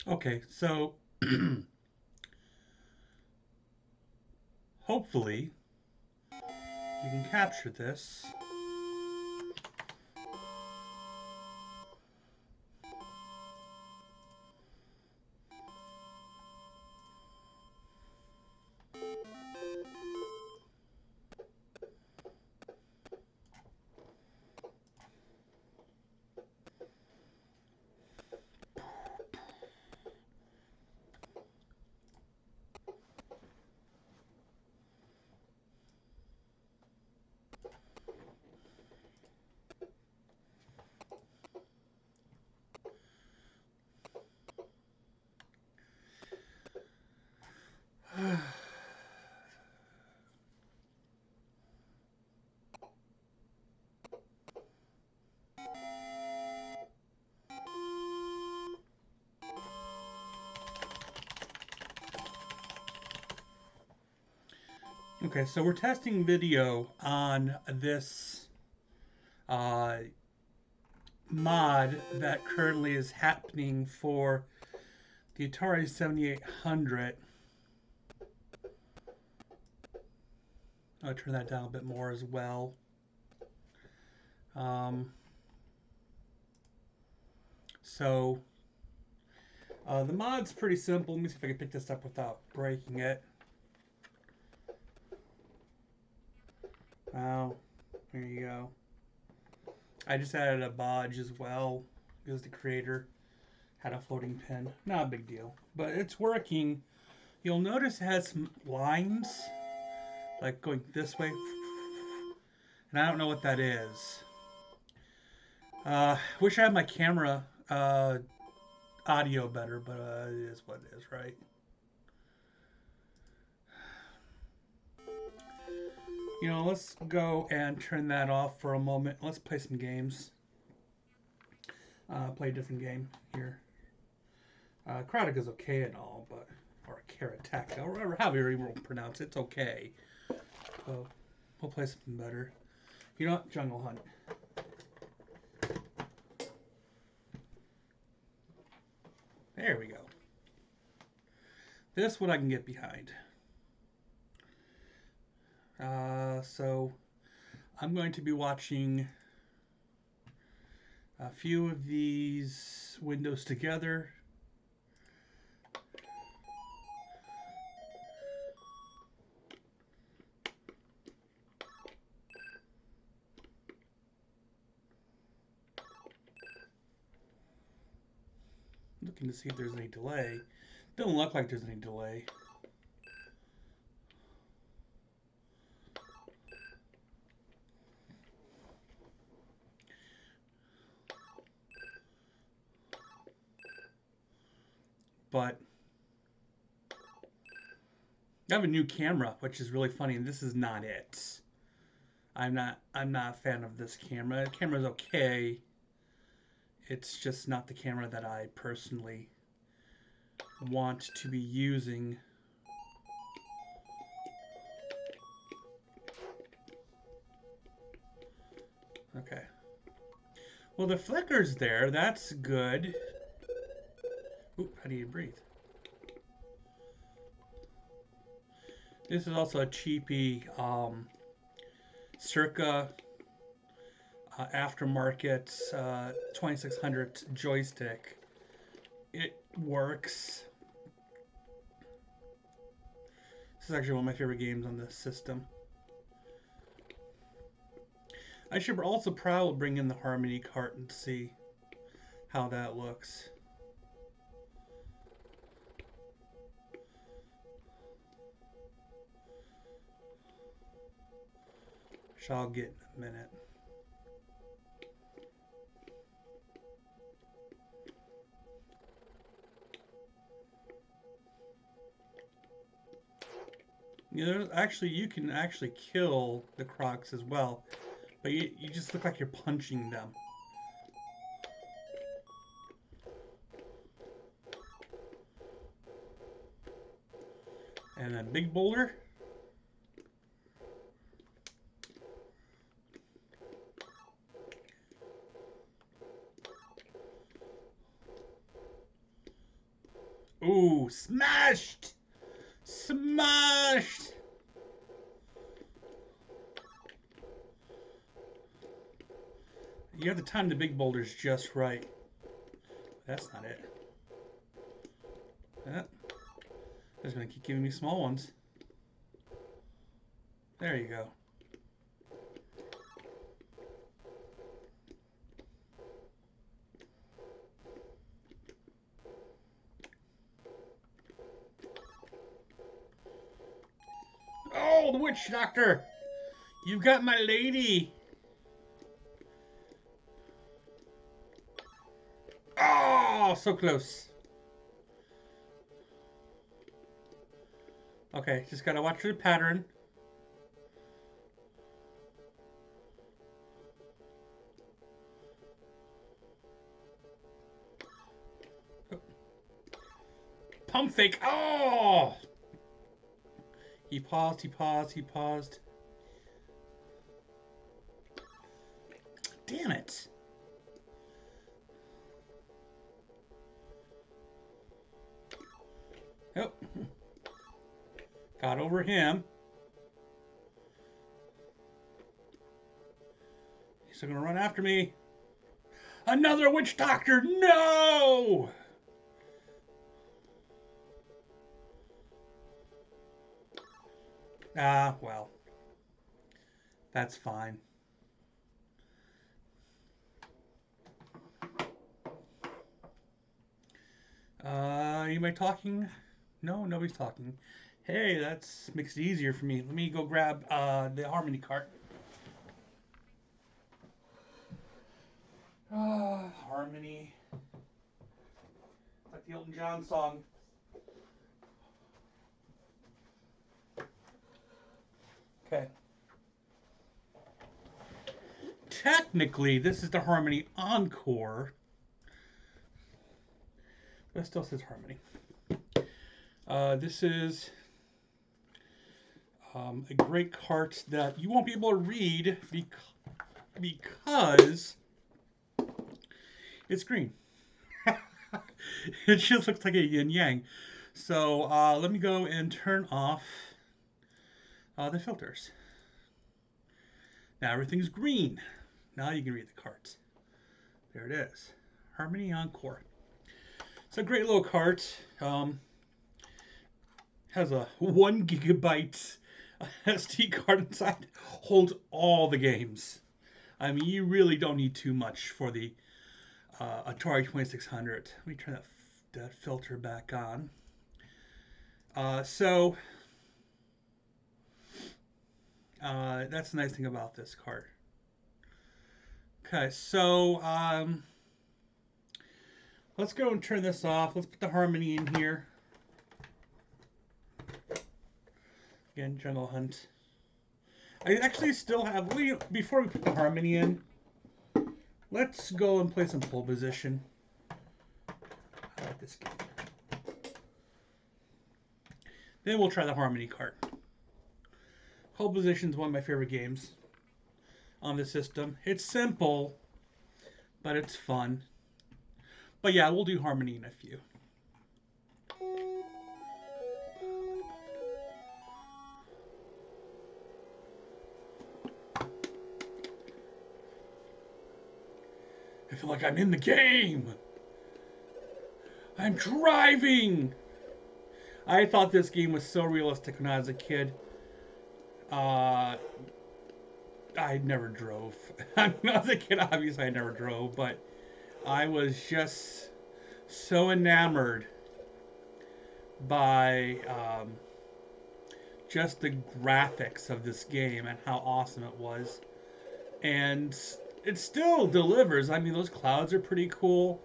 Okay, so hopefully you can capture this. Okay, so we're testing video on this uh, mod that currently is happening for the Atari 7800. I'll turn that down a bit more as well. Um, so the mod's pretty simple. Let me see if I can pick this up without breaking it. Oh, there you go. I just added a bodge as well because the creator had a floating pin. Not a big deal, but it's working. You'll notice it has some lines like going this way, and I don't know what that is. Wish I had my camera audio better, but it is what it is, right? You know, let's go and turn that off for a moment. Let's play some games. Play a different game here. Karateka is okay and all, but or Karateka, or however you want to pronounce it, it's okay. So we'll play something better. You know what? Jungle Hunt. There we go. This one I can get behind. So I'm going to be watching a few of these windows together. Looking to see if there's any delay. Doesn't look like there's any delay. But I have a new camera, which is really funny, and this is not it. I'm not a fan of this camera. The camera's okay. It's just not the camera that I personally want to be using. Okay. Well, the flicker's there. That's good. Ooh, how do you breathe? This is also a cheapy circa aftermarket 2600 joystick. It works. This is actually one of my favorite games on this system. I should also probably bring in the Harmony cart and see how that looks. Which I'll get in a minute. You know, actually, you can actually kill the crocs as well, but you just look like you're punching them. And then big boulder. Ooh, smashed! Smashed! You have to time the big boulders just right. That's not it. It's going to keep giving me small ones. There you go. Oh, the witch doctor! You've got my lady! Oh, so close. Okay, just gotta watch the pattern. Pump fake. Oh! He paused, he paused, he paused. Damn it. Oh. Got over him. He's still gonna run after me. Another witch doctor! No! Ah, well. That's fine. Anybody talking? No, nobody's talking. Hey, that makes it easier for me. Let me go grab the harmony cart. Harmony. Like the Elton John song. Okay. Technically, this is the Harmony Encore. But it still says Harmony. This is a great cart that you won't be able to read because it's green. It just looks like a yin yang. So let me go and turn off the filters. Now everything's green. Now you can read the cart. There it is. Harmony Encore. It's a great little cart. Has a 1 gigabyte SD card inside. Holds all the games. I mean, you really don't need too much for the Atari 2600. Let me turn that filter back on. That's the nice thing about this card. Okay, so let's go and turn this off. Let's put the harmony in here. Again, General Hunt. I actually still have, before we put the harmony in, let's go and play some pole position. I like this game. Then we'll try the harmony cart. Pole position is one of my favorite games on the system. It's simple, but it's fun. But yeah, we'll do harmony in a few. I feel like I'm in the game. I'm driving. I thought this game was so realistic when I was a kid. I never drove. When I was a kid, obviously I never drove, but I was just so enamored by just the graphics of this game and how awesome it was. And it still delivers. I mean, those clouds are pretty cool.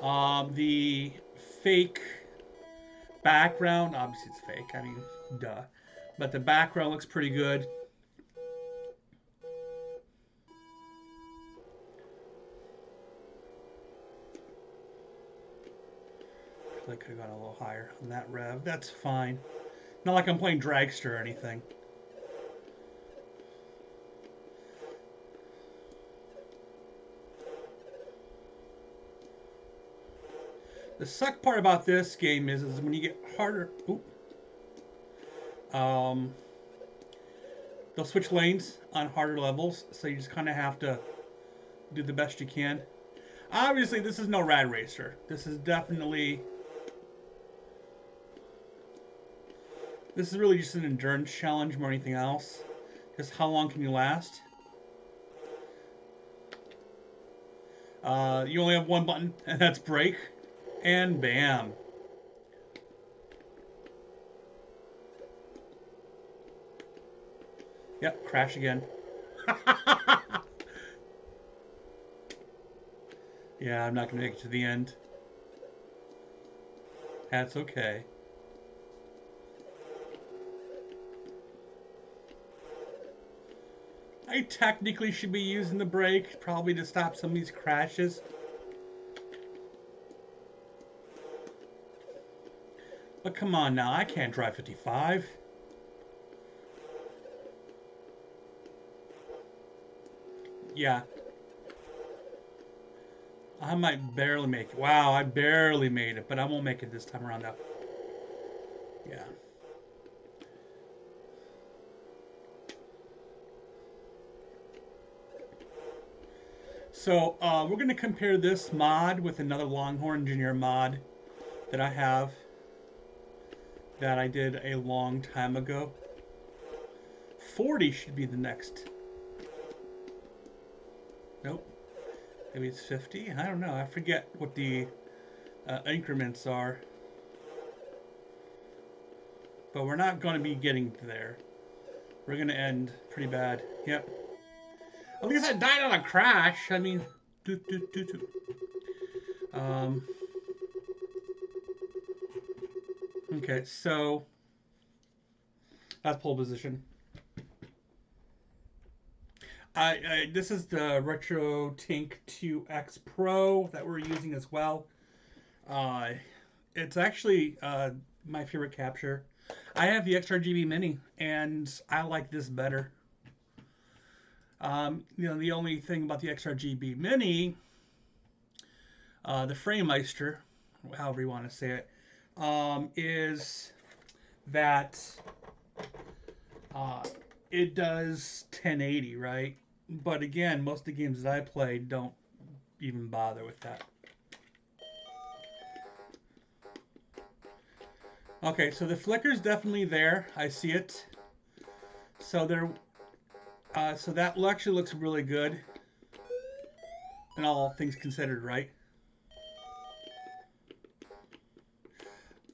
The fake background, obviously it's fake. I mean, duh. But the background looks pretty good. I could have gone a little higher on that rev. That's fine. Not like I'm playing Dragster or anything. The suck part about this game is when you get harder. Oop, um, they'll switch lanes on harder levels, so you just kind of have to do the best you can. Obviously, this is no Rad Racer. This is definitely... This is really just an endurance challenge more than anything else. Just how long can you last? You only have one button, and that's brake. And bam. Yep, crash again. Yeah, I'm not going to make it to the end. That's okay. I technically should be using the brake, probably to stop some of these crashes. But come on now, I can't drive 55. Yeah. I might barely make it. Wow, I barely made it, but I won't make it this time around though. Yeah. So, we're going to compare this mod with another Longhorn Engineer mod that I have that I did a long time ago. 40 should be the next. Nope. Maybe it's 50? I don't know. I forget what the increments are. But we're not going to be getting there. We're going to end pretty bad. Yep. At least I died on a crash. I mean, okay, so that's pole position. This is the Retro Tink 2X Pro that we're using as well. It's actually my favorite capture. I have the XRGB Mini, and I like this better. The only thing about the XRGB Mini, the Framemeister, however you want to say it, is that it does 1080, right? But again, most of the games that I play don't even bother with that. Okay, so the flicker's definitely there. I see it. So there. So that actually looks really good, and all things considered, right?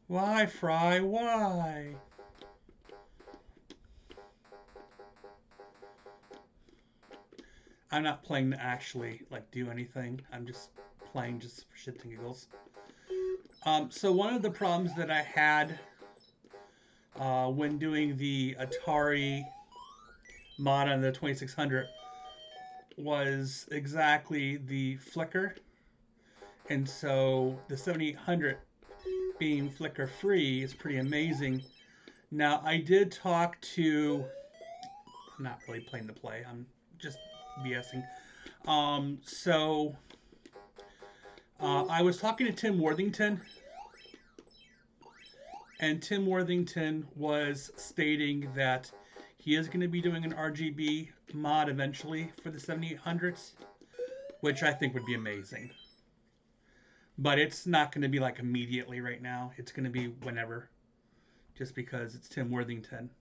Why, Fry? Why? I'm not playing to actually do anything. I'm just playing just for shits and giggles. So one of the problems that I had when doing the Atari mod on the 2600 was exactly the flicker, and so the 7800 being flicker free is pretty amazing. Now I did talk to, I'm not really playing the play, I'm just BSing. I was talking to Tim Worthington, and Tim Worthington was stating that he is going to be doing an RGB mod eventually for the 7800s, which I think would be amazing. But it's not going to be immediately right now. It's going to be whenever, just because it's Tim Worthington.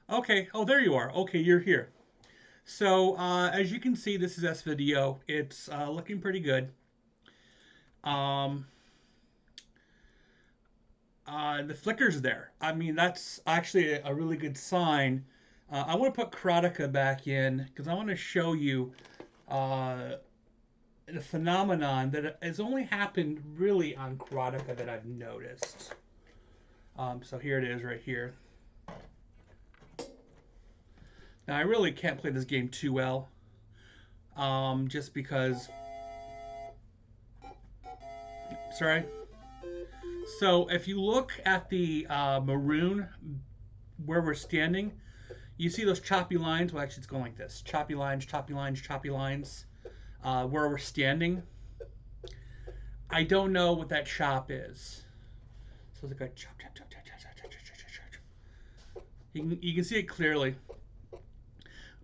Okay, oh, there you are. Okay, you're here. So, as you can see, this is S-Video. It's looking pretty good. The flicker's there. I mean, that's actually a really good sign. I want to put Karateka back in because I want to show you the phenomenon that has only happened really on Karateka that I've noticed. So here it is right here. Now I really can't play this game too well, just because. Sorry. So if you look at the maroon where we're standing, you see those choppy lines. Well, actually, it's going like this: choppy lines, choppy lines, choppy lines. Where we're standing. I don't know what that chop is. So it's like a chop, chop, chop, chop, chop, chop, chop, chop, chop, chop. You can see it clearly,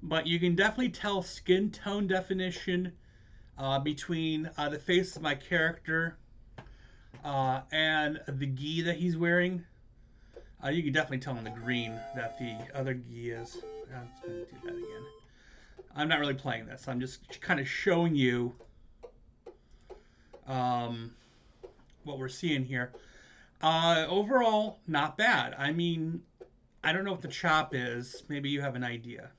but you can definitely tell skin tone definition between the face of my character and the gi that he's wearing. You can definitely tell in the green that the other gi is. I'm just going to do that again. I'm not really playing this. I'm just kind of showing you what we're seeing here. Overall, not bad. I mean, I don't know what the chop is. Maybe you have an idea.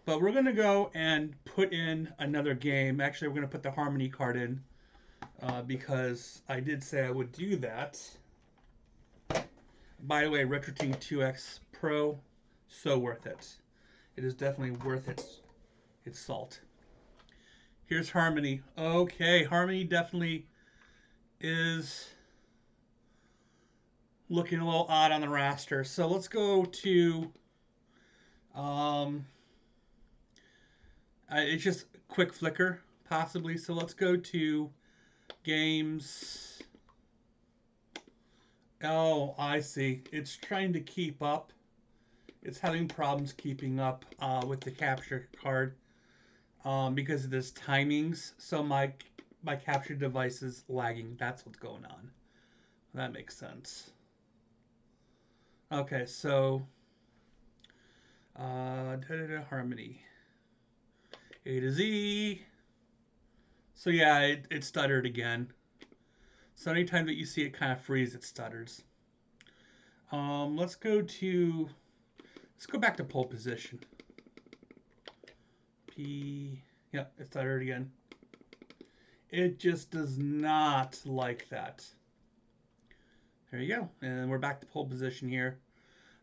But we're going to go and put in another game. Actually, we're going to put the Harmony card in because I did say I would do that. By the way, RetroTink 2X Pro, so worth it. It is definitely worth its salt. Here's Harmony. Okay, Harmony definitely is looking a little odd on the raster. So let's go to it's just quick flicker possibly. So let's go to games. Oh, I see. It's trying to keep up. It's having problems keeping up with the capture card because of this timings. So my capture device is lagging. That's what's going on. That makes sense. Okay, so Harmony A to Z. So yeah, it stuttered again. So anytime that you see it kind of freeze, it stutters. Let's go back to pole position. Yeah, it stuttered again. It just does not like that. There you go. And we're back to pole position here.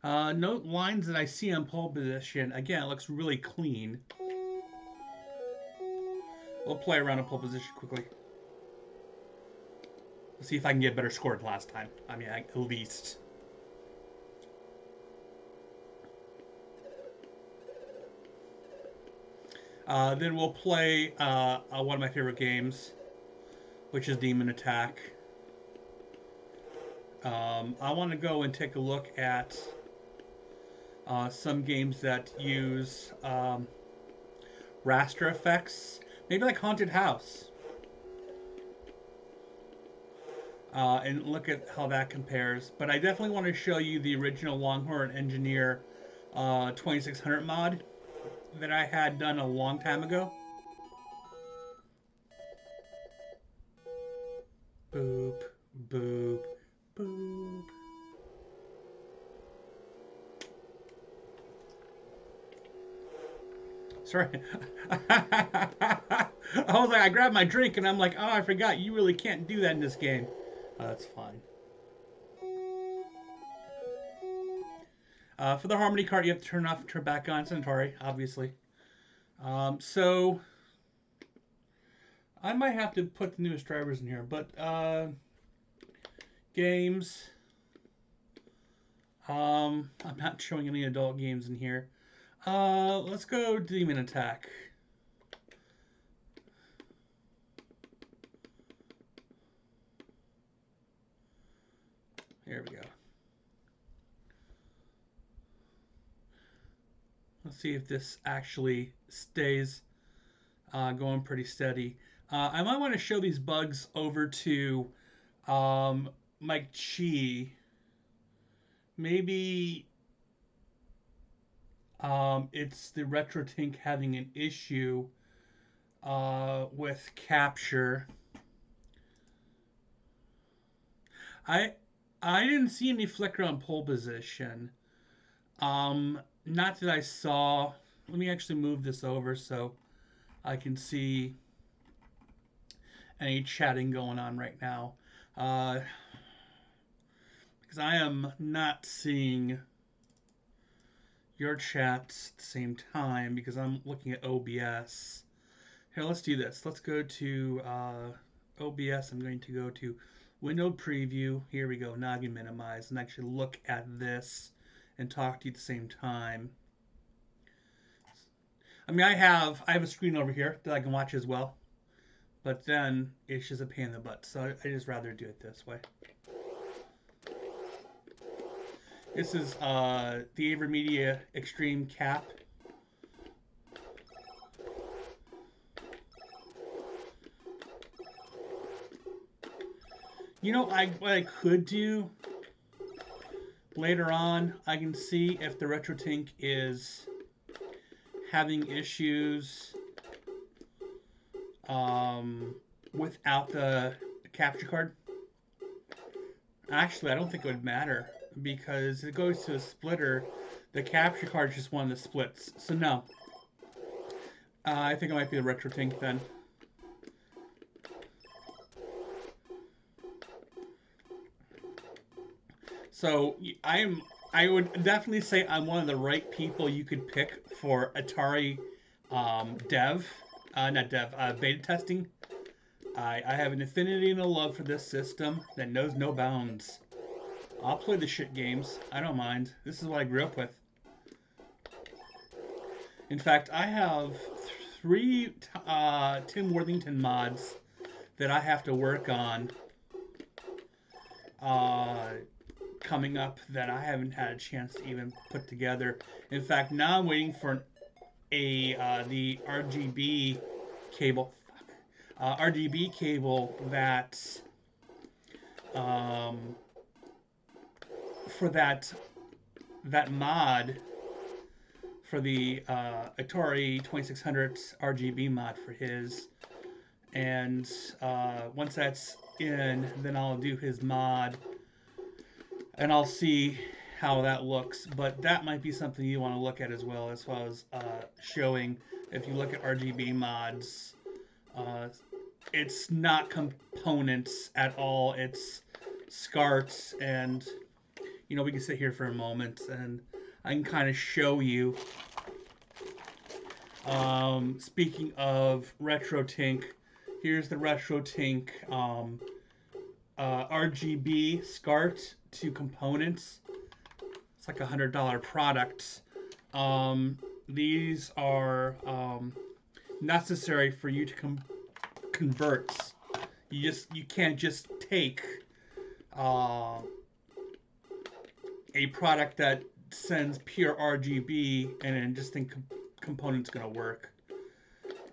No lines that I see on pole position. Again, it looks really clean. We'll play around in pole position quickly. Let's see if I can get a better score than last time. I mean, at least. Then we'll play one of my favorite games, which is Demon Attack. I want to go and take a look at some games that use raster effects. Maybe like Haunted House. And look at how that compares. But I definitely want to show you the original Longhorn Engineer 2600 mod that I had done a long time ago. Boop, boop, boop. Sorry. I was like, I grabbed my drink and I'm like, oh, I forgot. You really can't do that in this game. Oh, that's fine. For the Harmony card, you have to turn off and turn back on. It's an Atari, obviously. So I might have to put the newest drivers in here, but games. I'm not showing any adult games in here. Let's go Demon Attack. Here we go. Let's see if this actually stays going pretty steady. I might want to show these bugs over to Mike Chi. Maybe it's the RetroTink having an issue with capture. I didn't see any flicker on pole position. Not that I saw. Let me actually move this over so I can see any chatting going on right now. Because I am not seeing your chats at the same time because I'm looking at OBS. Here, let's do this. Let's go to OBS. I'm going to go to Window Preview. Here we go. Now I can minimize and actually look at this and talk to you at the same time. I mean, I have a screen over here that I can watch as well. but then it's just a pain in the butt. So I just rather do it this way. This is the AverMedia Extreme Cap. You know, what I could do later on, I can see if the RetroTink is having issues without the capture card. Actually, I don't think it would matter because it goes to a splitter. The capture card is just one of the splits. So no, I think it might be the RetroTink then. So I would definitely say I'm one of the right people you could pick for Atari beta testing. I have an affinity and a love for this system that knows no bounds. I'll play the shit games. I don't mind. This is what I grew up with. In fact, I have 3 Tim Worthington mods that I have to work on coming up that I haven't had a chance to even put together. In fact, now I'm waiting for the RGB cable. RGB cable that for that mod for the Atari 2600 RGB mod for his, and once that's in, then I'll do his mod and I'll see how that looks. But that might be something you want to look at as well as showing. If you look at RGB mods, it's not components at all. It's SCARTs, and you know, we can sit here for a moment and I can kind of show you. Speaking of RetroTink, here's the RetroTink RGB SCART to components. It's like $100 product. These are necessary for you to convert. You can't just take a product that sends pure RGB and then just think component's gonna work.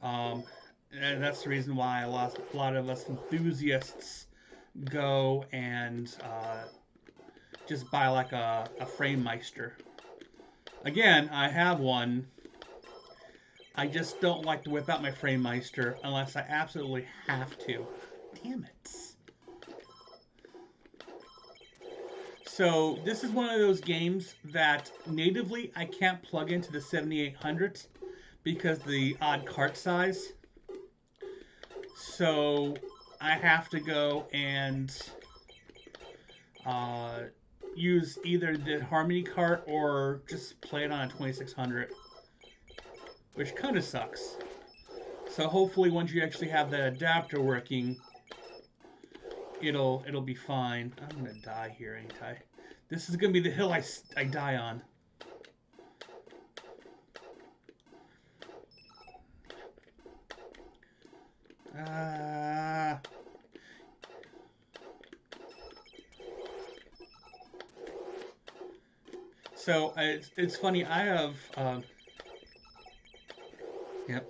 And that's the reason why a lot of us enthusiasts go and just buy like a Framemeister. Again, I have one. I just don't like to whip out my Framemeister unless I absolutely have to. Damn it. So this is one of those games that natively I can't plug into the 7800 because the odd cart size. So I have to go and use either the Harmony cart or just play it on a 2600, which kind of sucks. So hopefully once you actually have that adapter working, it'll be fine. I'm gonna die here, ain't I? This is gonna be the hill I die on. So it's funny. I have yep.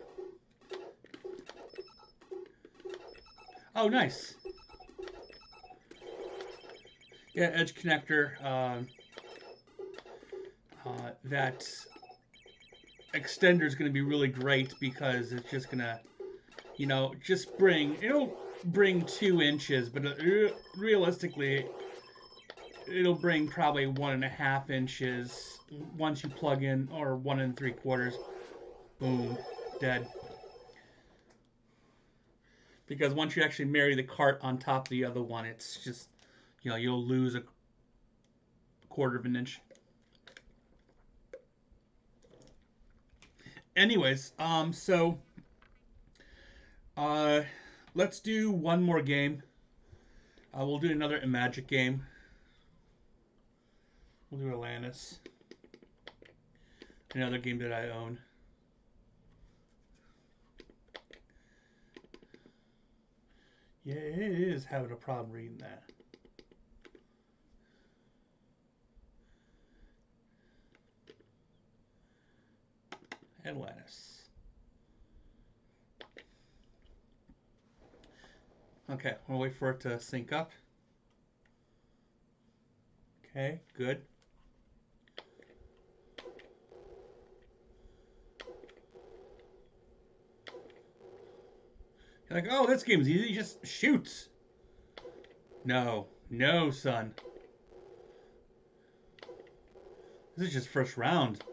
Oh, nice. Yeah, edge connector. That extender is going to be really great because it's just going to, you know, it'll bring 2 inches, but realistically, it'll bring probably 1.5 inches once you plug in, or 1 3/4. Boom, dead. Because once you actually marry the cart on top of the other one, it's just, you know, you'll lose a 1/4 inch. Anyways, let's do one more game. We'll do another Magic game. We'll do Atlantis. Another game that I own. Yeah, it is having a problem reading that. Atlantis. Okay, we'll wait for it to sync up. Okay, good. You're like, oh, this game's easy. He just shoots. No, no, son. This is just first round.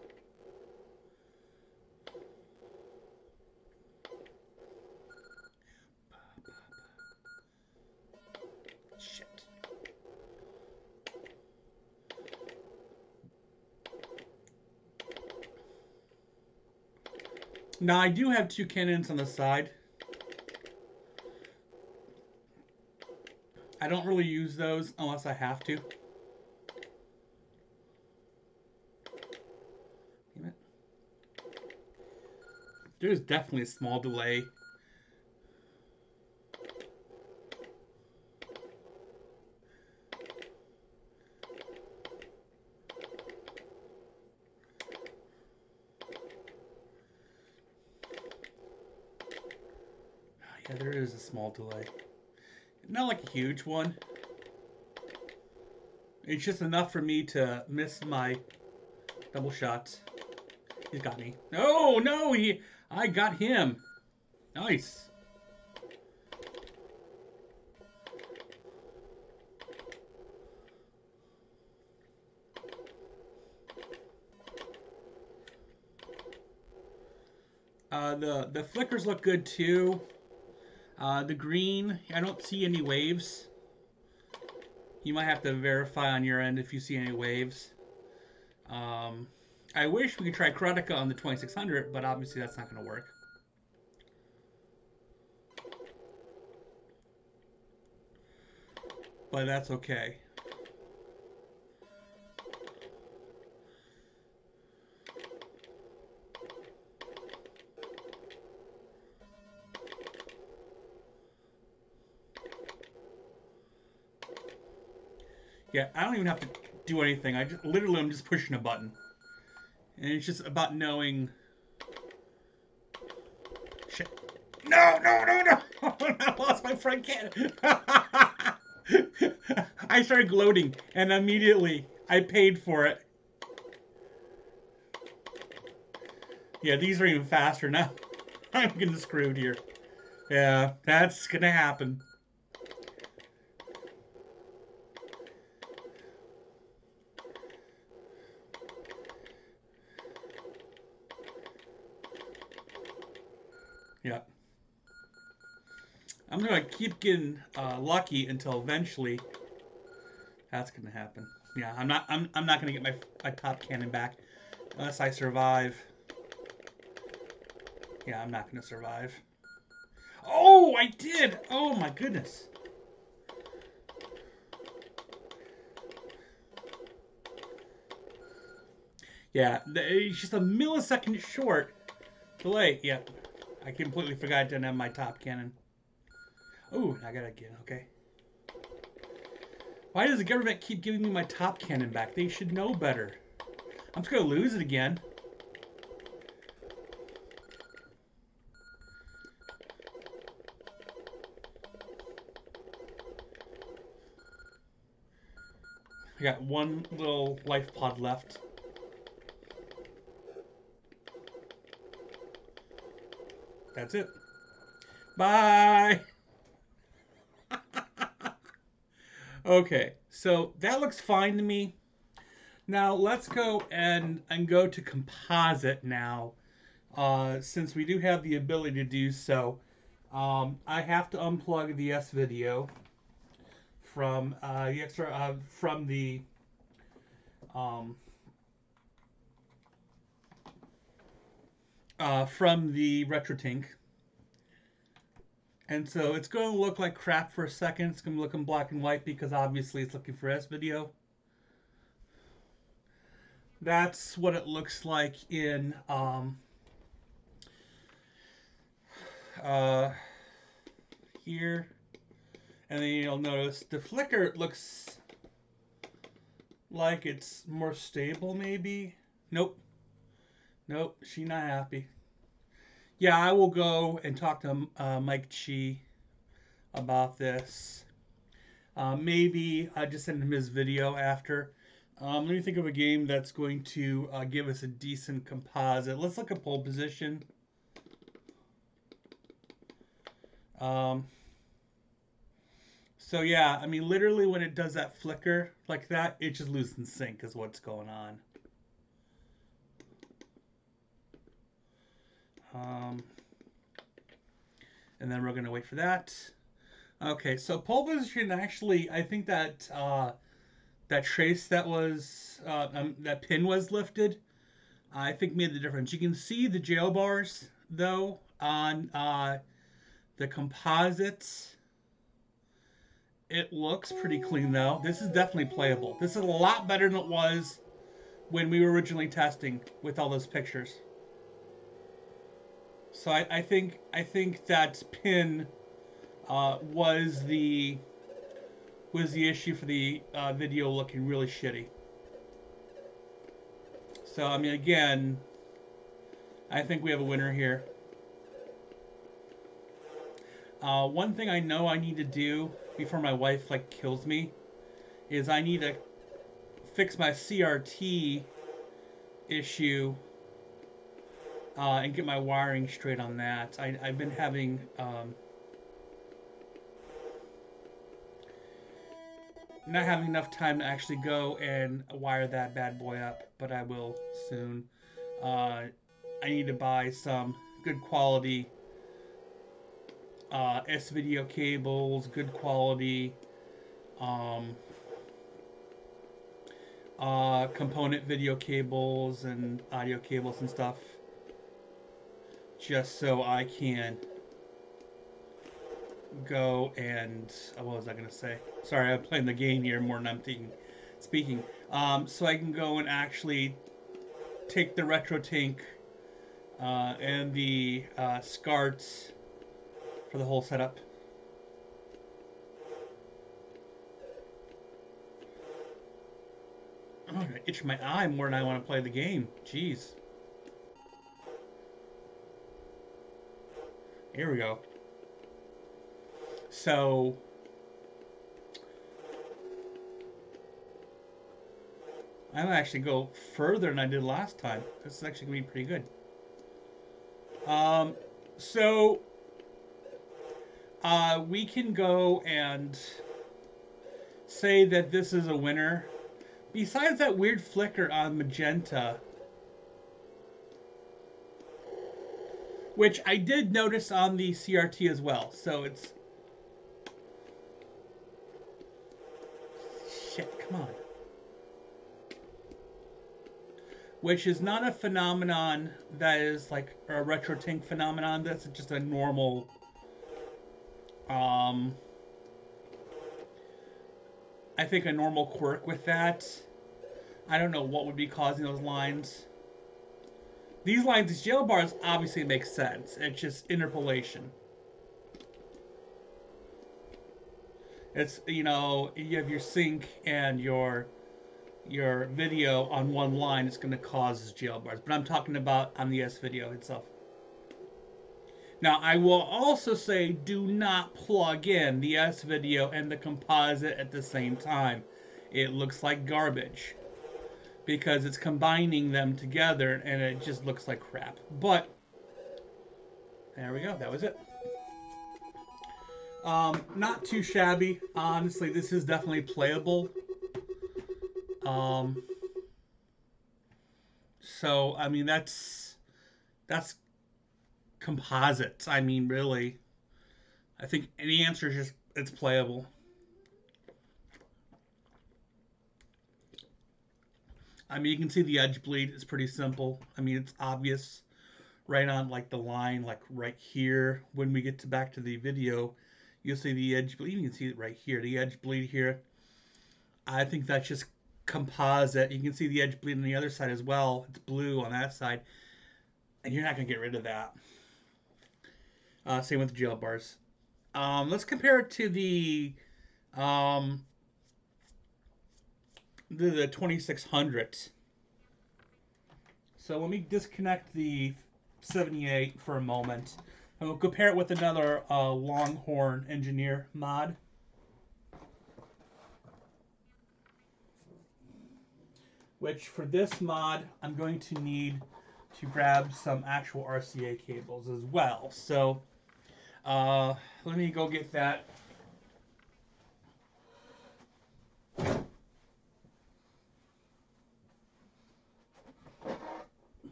Shit. Now, I do have two cannons on the side. I don't really use those unless I have to. Damn it. There's definitely a small delay. Yeah, there is a small delay. Not like a huge one. It's just enough for me to miss my double shots. He's got me. No, no, I got him. Nice. The flickers look good too. The green, I don't see any waves. You might have to verify on your end if you see any waves. I wish we could try Karateka on the 2600, but obviously that's not going to work. But that's okay. Yeah, I don't even have to do anything. I'm just pushing a button. And it's just about knowing. Shit. No, no, no, no! I lost my front cannon. I started gloating, and immediately I paid for it. Yeah, these are even faster now. I'm getting screwed here. Yeah, that's gonna happen. Yeah. I'm gonna keep getting lucky until eventually that's gonna happen. Yeah, I'm not gonna get my top cannon back unless I survive. Yeah, I'm not gonna survive. Oh, I did! Oh my goodness. Yeah, it's just a millisecond short delay. Yeah, I completely forgot I didn't have my top cannon. Oh, I got it again. Okay. Why does the government keep giving me my top cannon back? They should know better. I'm just gonna lose it again. I got one little life pod left. That's it. Bye! Okay, so that looks fine to me. Now let's go and go to composite now. Since we do have the ability to do so, I have to unplug the S video from the extra from the RetroTink. And so it's going to look like crap for a second. It's going to look in black and white because obviously it's looking for S video. That's what it looks like in here. And then you'll notice the flicker looks like it's more stable, maybe. Nope. Nope, she's not happy. Yeah, I will go and talk to Mike Chi about this. Maybe I just send him his video after. Let me think of a game that's going to give us a decent composite. Let's look at pole position. So yeah, I mean, literally when it does that flicker like that, it just loses sync is what's going on. And then we're going to wait for that. Okay, so pole position actually, I think that that trace that was that pin was lifted, I think made the difference. You can see the jail bars though on the composites. It looks pretty clean though. This is definitely playable. This is a lot better than it was when we were originally testing with all those pictures. So I think that pin was the issue for the video looking really shitty. So I mean, again, I think we have a winner here. One thing I know I need to do before my wife like kills me is I need to fix my CRT issue and get my wiring straight on that. I've been having not having enough time to actually go and wire that bad boy up, but I will soon. I need to buy some good quality S-video cables, good quality component video cables and audio cables and stuff, just so I can go and what was I gonna say? Sorry, I'm playing the game here more than I'm speaking. So I can go and actually take the RetroTink and the SCART for the whole setup. Oh, I'm gonna itch my eye more than I want to play the game. Jeez. Here we go. So I'm gonna actually go further than I did last time. This is actually gonna be pretty good. So we can go and say that this is a winner. Besides that weird flicker on magenta, which I did notice on the CRT as well. So it's... Shit, come on. Which is not a phenomenon that is like a RetroTink phenomenon. That's just a normal... I think a normal quirk with that. I don't know what would be causing those lines. These lines, these jail bars, obviously make sense. It's just interpolation. It's, you know, you have your sync and your video on one line. It's going to cause jail bars. But I'm talking about on the S video itself. Now, I will also say do not plug in the S video and the composite at the same time. It looks like garbage because it's combining them together and it just looks like crap. But there we go. That was it. Not too shabby. Honestly, this is definitely playable. So, I mean, that's composites. I mean, really. I think any answer is just, it's playable. I mean, you can see the edge bleed. It's pretty simple. I mean, it's obvious right on, like, the line, like, right here. When we get back to the video, you'll see the edge bleed. You can see it right here. The edge bleed here. I think that's just composite. You can see the edge bleed on the other side as well. It's blue on that side. And you're not going to get rid of that. Same with the jail bars. Let's compare it to um, the 2600. So let me disconnect the 78 for a moment, and we'll compare it with another Longhorn Engineer mod. Which for this mod, I'm going to need to grab some actual RCA cables as well. So let me go get that.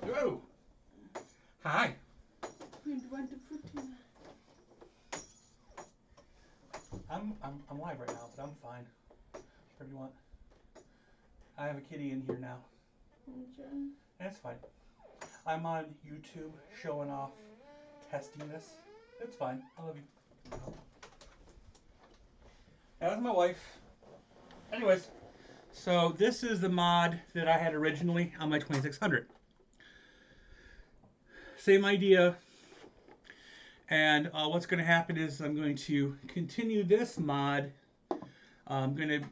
Whoa! Hi. I'm live right now, but I'm fine. Whatever you want. I have a kitty in here now. Okay. That's fine. I'm on YouTube showing off testing this. It's fine. I love you. That's my wife. Anyways, so this is the mod that I had originally on my 2600. Same idea. And what's going to happen is I'm going to continue this mod. I'm going to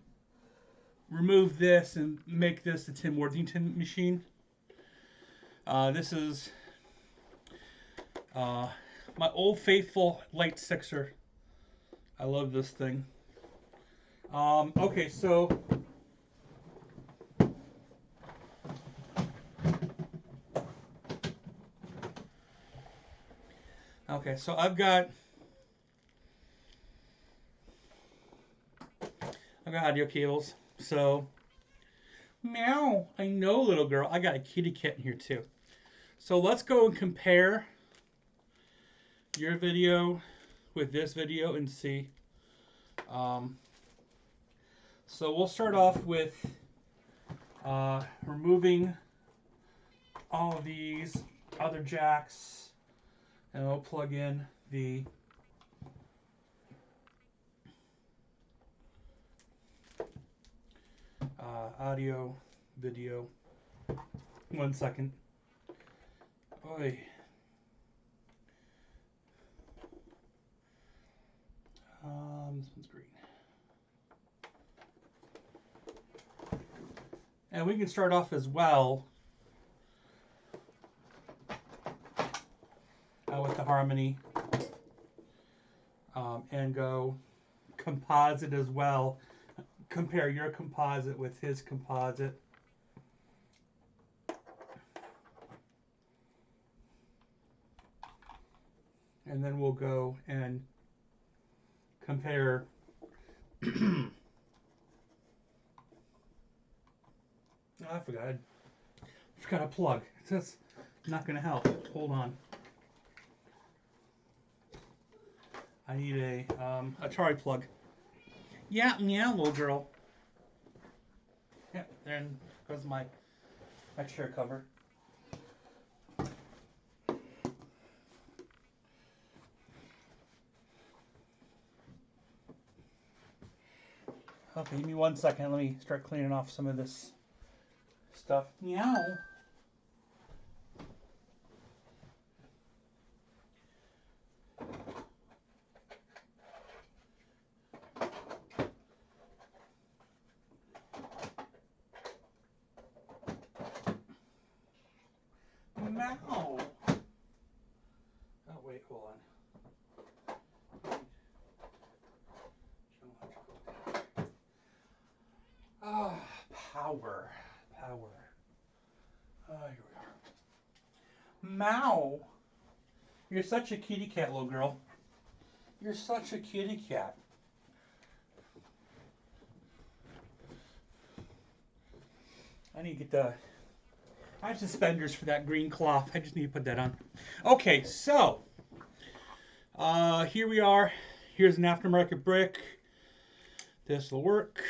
remove this and make this the Tim Worthington machine. This is my old faithful light sixer. I love this thing. Okay, so I've got audio cables. So meow. I know, little girl. I got a kitty cat in here too. So let's go and compare your video with this video and see. So we'll start off with removing all of these other jacks, and we'll plug in the audio, video. 1 second. Oy. This one's green. And we can start off as well with the harmony and go composite as well. Compare your composite with his composite. And then we'll go and compare oh, I forgot a plug. That's not going to help. Hold on. I need a Atari plug. Yeah, meow, little girl. Yeah, there goes my chair cover. Okay, give me 1 second. Let me start cleaning off some of this stuff. Meow. Meow. Oh, wait, hold on. Ah, power. Here we are. Meow. You're such a kitty cat, little girl. You're such a kitty cat. I need to get the... I have suspenders for that green cloth. I just need to put that on. Okay, so... here we are. Here's an aftermarket brick. This will work.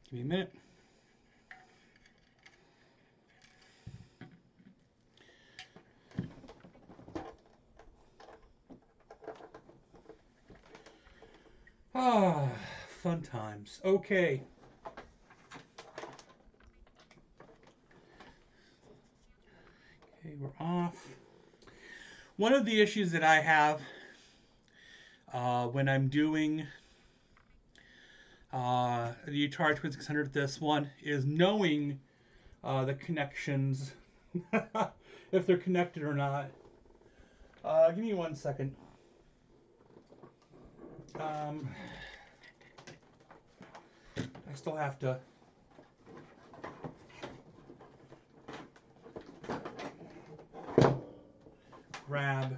Give me a minute. Ah, fun times. Okay. off. One of the issues that I have when I'm doing the Atari 2600, this one, is knowing the connections, if they're connected or not. Give me 1 second. I still have to grab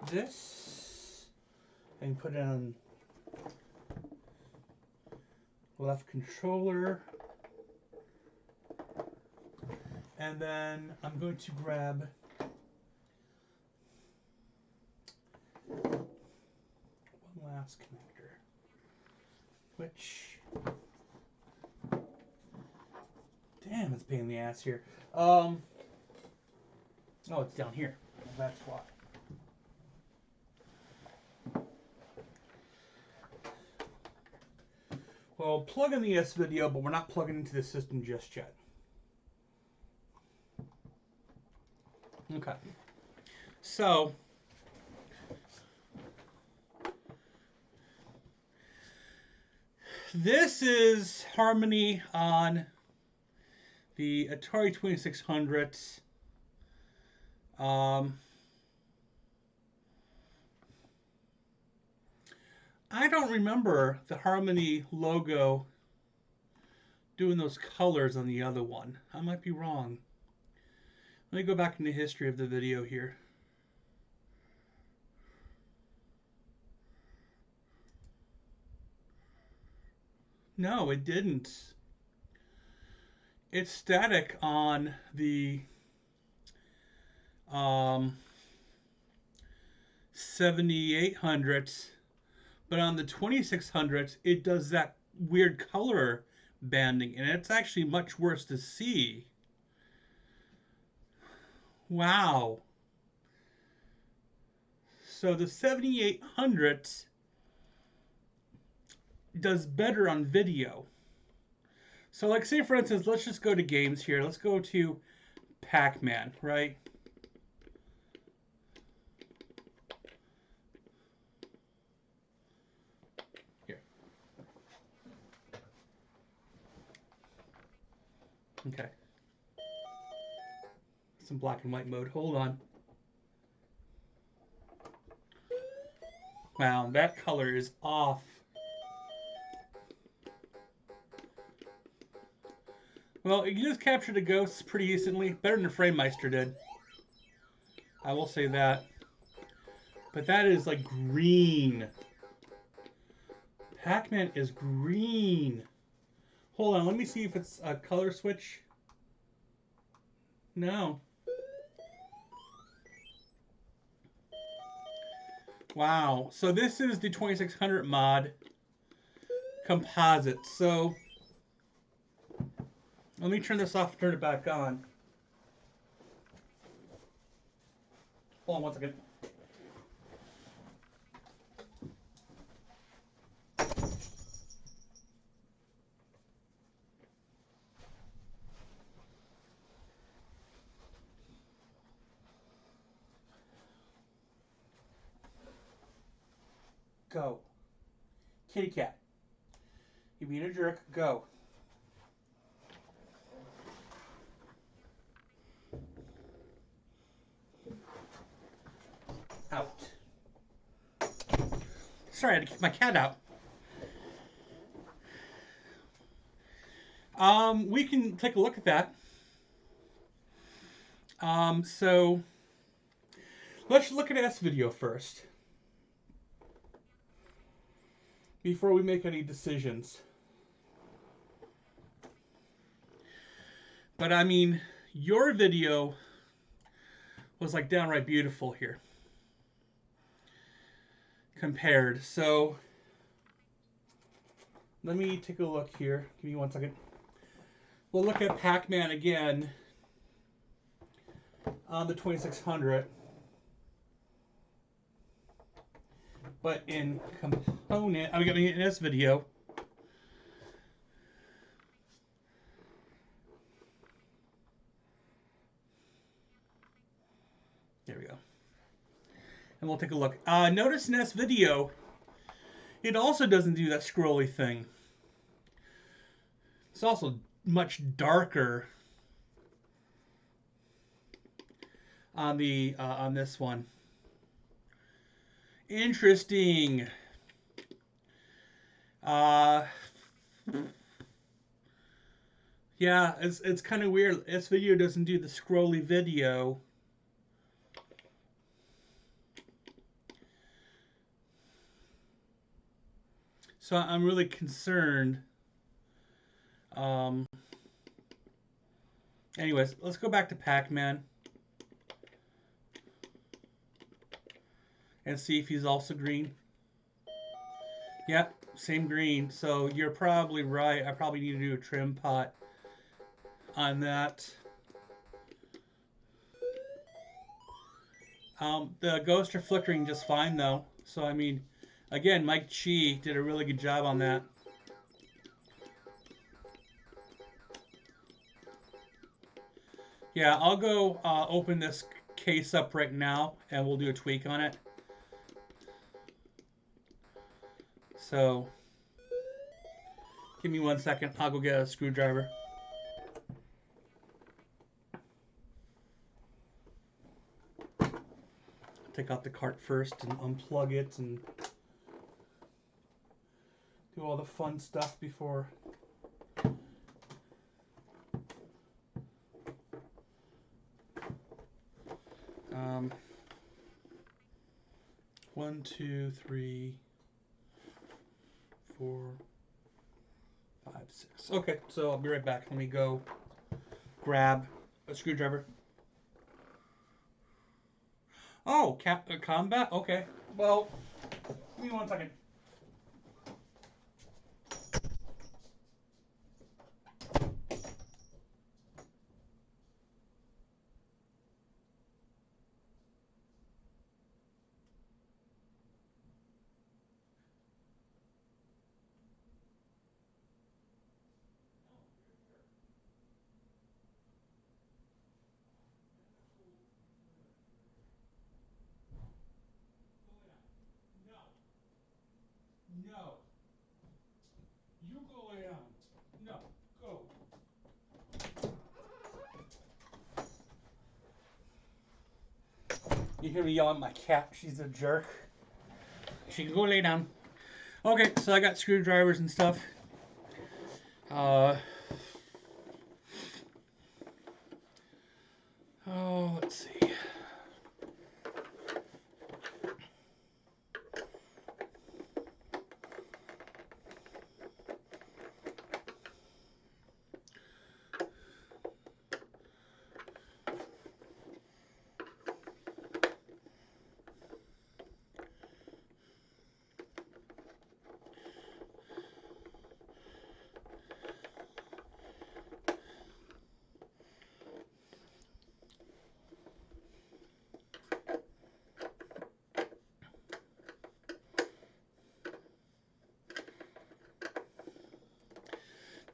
this and put it on left controller, and then I'm going to grab one last connector, which, damn, it's a pain in the ass here. Oh, it's down here. That's why. Well, plug in the S video, but we're not plugging into the system just yet. Okay. So, this is harmony on the Atari 2600. I don't remember the Harmony logo doing those colors on the other one. I might be wrong. Let me go back in the history of the video here. No, it didn't. It's static on the 7800s, but on the 2600s, it does that weird color banding, and it's actually much worse to see. Wow. So the 7800s does better on video. So like, say for instance, let's just go to games here. Let's go to Pac-Man, right? Here. Okay. Some black and white mode. Hold on. Wow, that color is off. Well, you just captured the ghosts pretty decently. Better than the Framemeister did. I will say that. But that is like green. Pac-Man is green. Hold on, let me see if it's a color switch. No. Wow. So this is the 2600 mod composite. So let me turn this off and turn it back on. Hold on 1 second. Go. Kitty cat. You being a jerk, go. Out. Sorry, I had to kick my cat out. We can take a look at that. So let's look at S video first before we make any decisions. But I mean, your video was like downright beautiful here compared. So let me take a look here. Give me 1 second. We'll look at Pac-Man again on the 2600, but in component, I'm going to in this video. There we go. And we'll take a look. Notice in this video, it also doesn't do that scrolly thing. It's also much darker on the on this one. Interesting. Yeah, it's kind of weird. This video doesn't do the scrolly video. So I'm really concerned. Anyways, let's go back to Pac-Man and see if he's also green. Yep, same green. So you're probably right. I probably need to do a trim pot on that. The ghosts are flickering just fine though. So I mean, again, Mike Chi did a really good job on that. Yeah, I'll go open this case up right now and we'll do a tweak on it. So, give me 1 second. I'll go get a screwdriver. Take out the cart first and unplug it and do all the fun stuff before. One, two, three, 4, 5, 6. Okay, so I'll be right back. Let me go grab a screwdriver. Oh, combat? Okay. Well, give me 1 second. No. You go lay down. No. Go. You hear me yelling at my cat. She's a jerk. She can go lay down. Okay, so I got screwdrivers and stuff. Oh, let's see.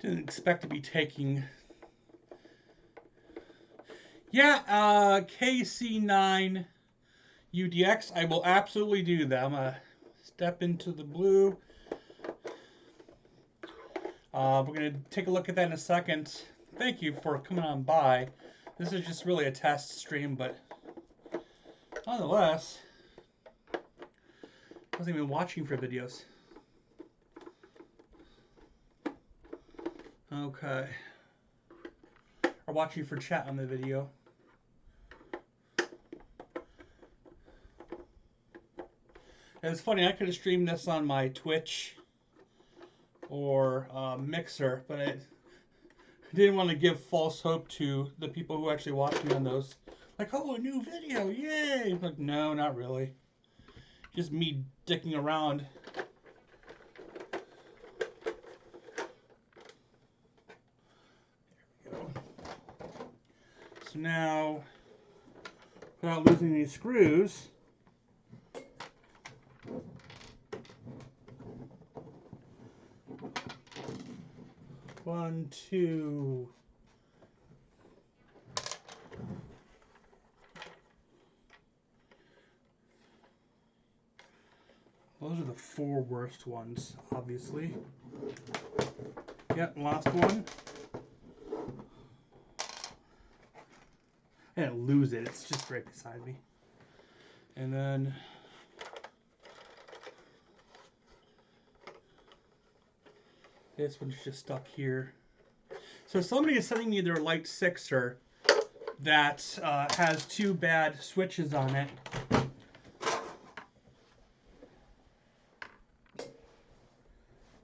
Didn't expect to be taking. Yeah, KC9 UDX. I will absolutely do that. I'm gonna step into the blue. We're gonna take a look at that in a second. Thank you for coming on by. This is just really a test stream, but nonetheless, I wasn't even watching for videos. Okay. Or watching for chat on the video. And it's funny, I could have streamed this on my Twitch or Mixer, but I didn't want to give false hope to the people who actually watch me on those. Like, oh, a new video, yay! Like, no, not really. Just me dicking around. There we go. So now, without losing any screws, one, two. Those are the 4 worst ones, obviously. Yep, last one. I didn't lose it, it's just right beside me. And then this one's just stuck here. So somebody is sending me their light sixer that has 2 bad switches on it.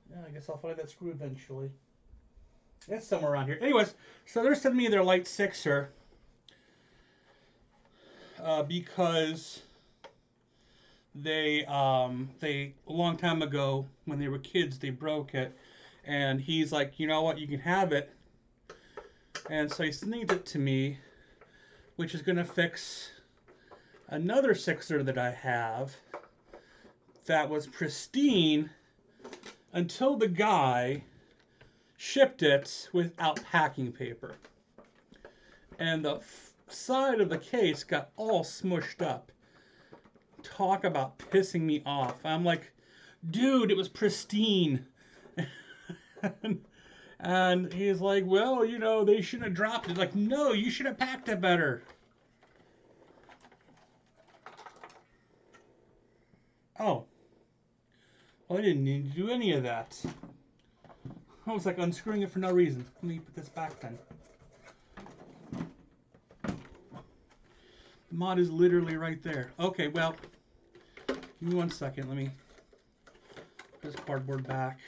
Yeah, I guess I'll find that screw eventually. It's somewhere around here. Anyways, so they're sending me their light sixer because they a long time ago when they were kids they broke it, and he's like, you know what, you can have it. And so he's sending it to me, which is going to fix another sixer that I have that was pristine until the guy shipped it without packing paper. And the side of the case got all smushed up. Talk about pissing me off. I'm like, dude, it was pristine. And he's like, well, you know, they shouldn't have dropped it. Like, no, you should have packed it better. Oh. Well, I didn't need to do any of that. I was like unscrewing it for no reason. Let me put this back then. The mod is literally right there. Okay, well, give me 1 second. Let me put this cardboard back.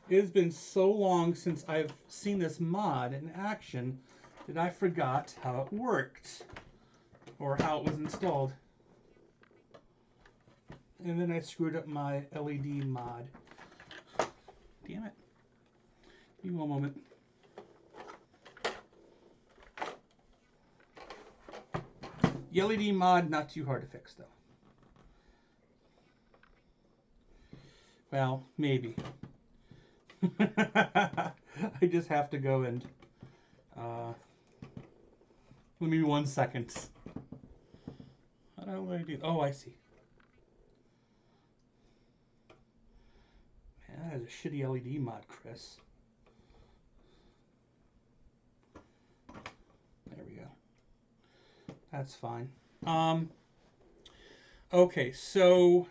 It has been so long since I've seen this mod in action that I forgot how it worked or how it was installed. And then I screwed up my LED mod. Damn it. Give me 1 moment. The LED mod, not too hard to fix though. Well, maybe. I just have to go and let me 1 second. How do I do? Oh, I see. Man, that is a shitty LED mod, Chris. There we go. That's fine. Okay, so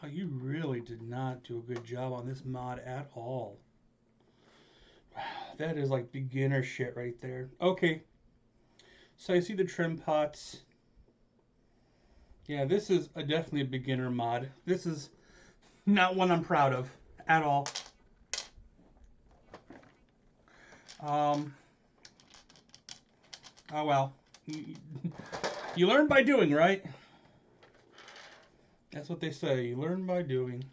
you really did not do a good job on this mod at all. Wow, that is like beginner shit right there. Okay, so I see the trim pots. Yeah, this is definitely a beginner mod. This is not one I'm proud of at all. Oh well. You learn by doing, right? That's what they say. You learn by doing.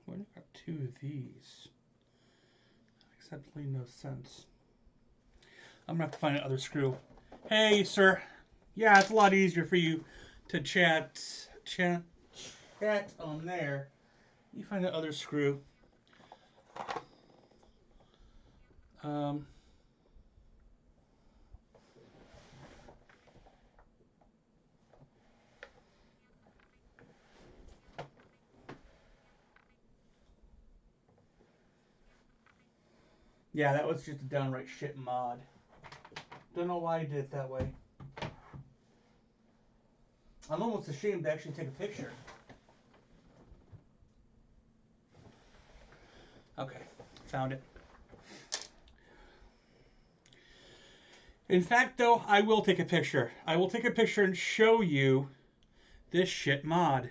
Why do I got 2 of these? Makes absolutely no sense. I'm gonna have to find another screw. Hey, sir. Yeah, it's a lot easier for you to chat on there. You find the other screw. Yeah, that was just a downright shit mod. Don't know why I did it that way. I'm almost ashamed to actually take a picture. Okay, found it. In fact, though, I will take a picture. I will take a picture and show you this shit mod.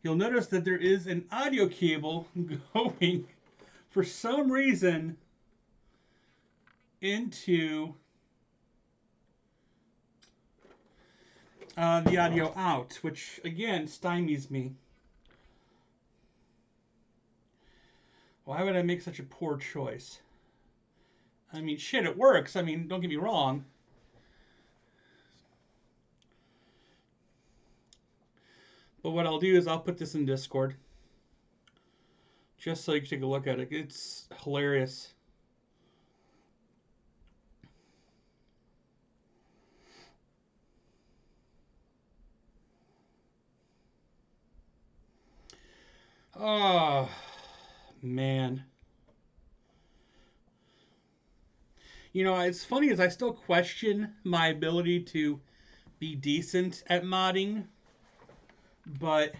You'll notice that there is an audio cable going, for some reason, into the audio out, which again stymies me. Why would I make such a poor choice? I mean, shit, it works. I mean, don't get me wrong. But what I'll do is I'll put this in Discord. Just so you can take a look at it. It's hilarious. Oh, man. You know, it's funny as I still question my ability to be decent at modding. But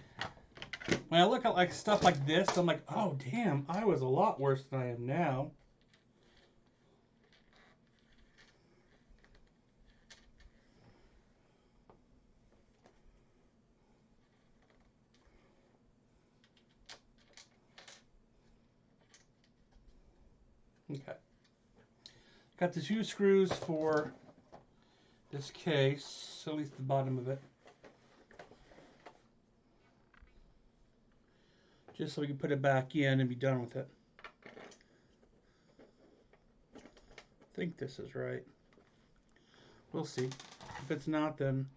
when I look at like stuff like this, I'm like, oh damn, I was a lot worse than I am now. Okay. Got the 2 screws for this case, at least the bottom of it. Just so we can put it back in and be done with it. I think this is right. We'll see. If it's not, then...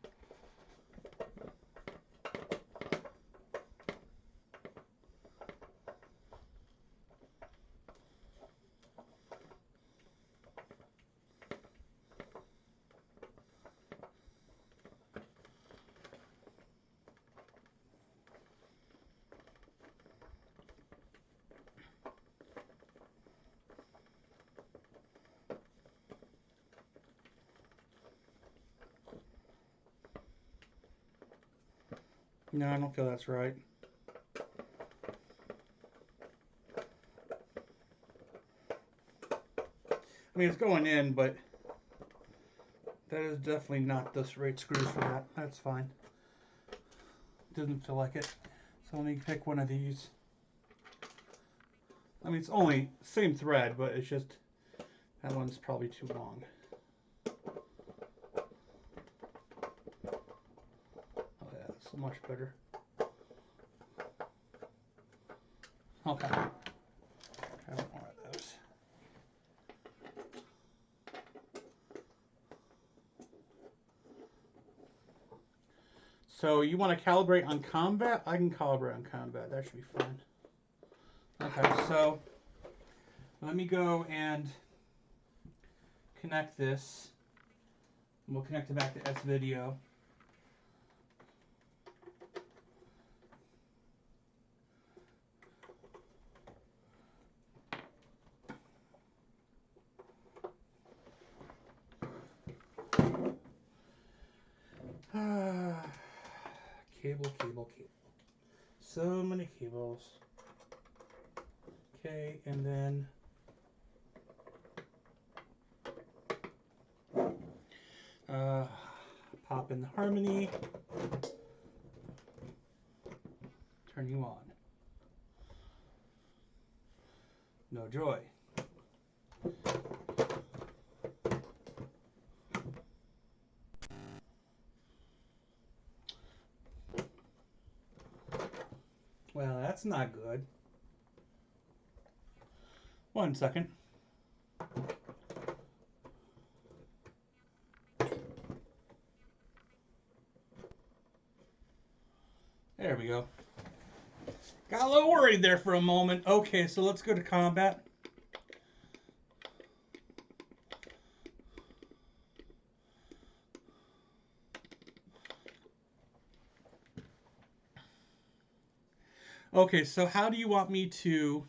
No, I don't feel that's right. I mean, it's going in, but that is definitely not the right screws for that. That's fine. Doesn't feel like it. So let me pick one of these. I mean, it's only same thread, but it's just that one's probably too long. Oh yeah, that's so much better. Okay. I want more of those. So you want to calibrate on combat? I can calibrate on combat. That should be fine. Okay, so let me go and connect this. And we'll connect it back to S-Video. Cable. So many cables. Okay, and then pop in the harmony. Turn you on. No joy. Well, that's not good. 1 second. There we go. Got a little worried there for a moment. Okay, so let's go to combat. Okay, so how do you want me to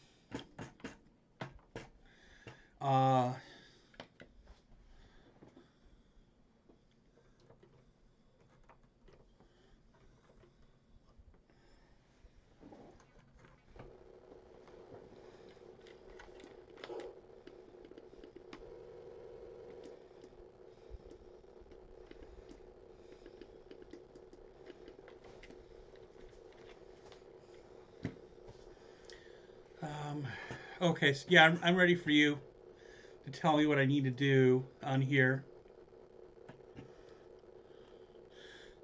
okay, so yeah, I'm ready for you to tell me what I need to do on here.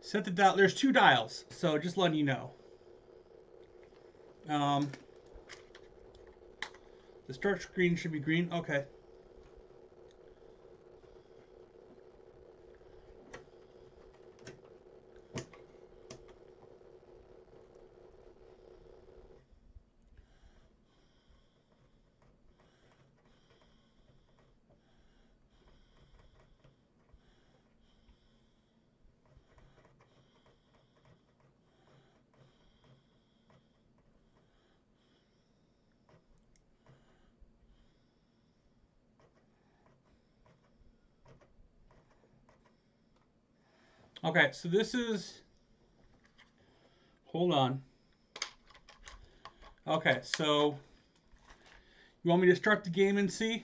Set the dial. There's 2 dials, so just letting you know. The start screen should be green. Okay. Okay, so this is... Hold on. Okay, so... You want me to start the game and see?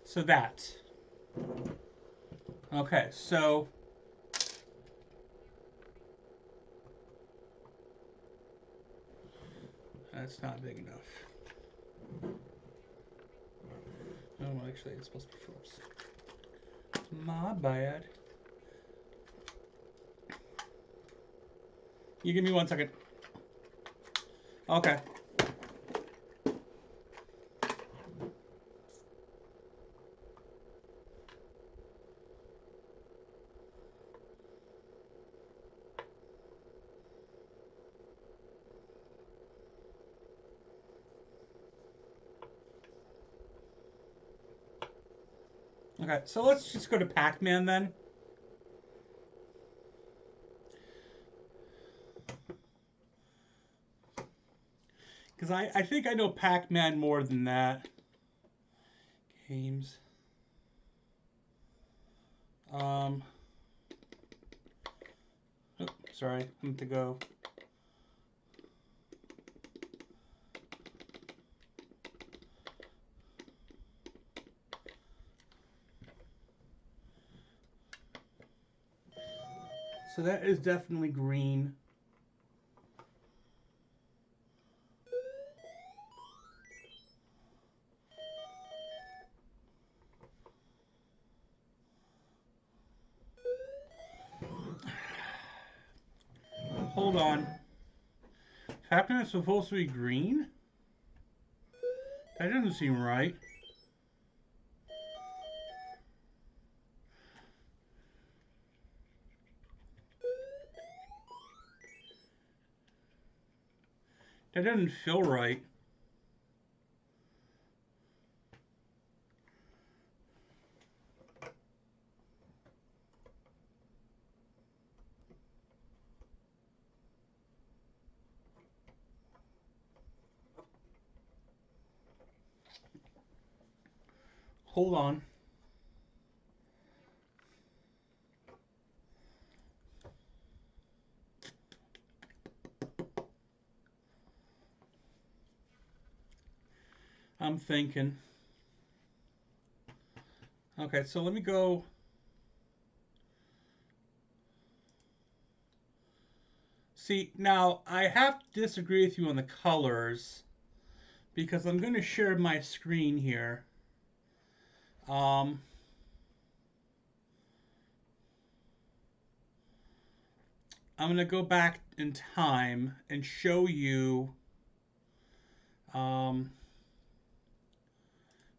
So that. Okay, so... That's not big enough. Oh, well, actually, it's supposed to be first. My bad. You give me 1 second. Okay. Okay, so let's just go to Pac-Man then. Because I think I know Pac-Man more than that. Games. Oh, sorry, I meant to go. So that is definitely green. Hold on. Pac-Man is supposed to be green? That doesn't seem right. That doesn't feel right. Hold on. I'm thinking. Okay, so let me go. See, now I have to disagree with you on the colors because I'm going to share my screen here. I'm going to go back in time and show you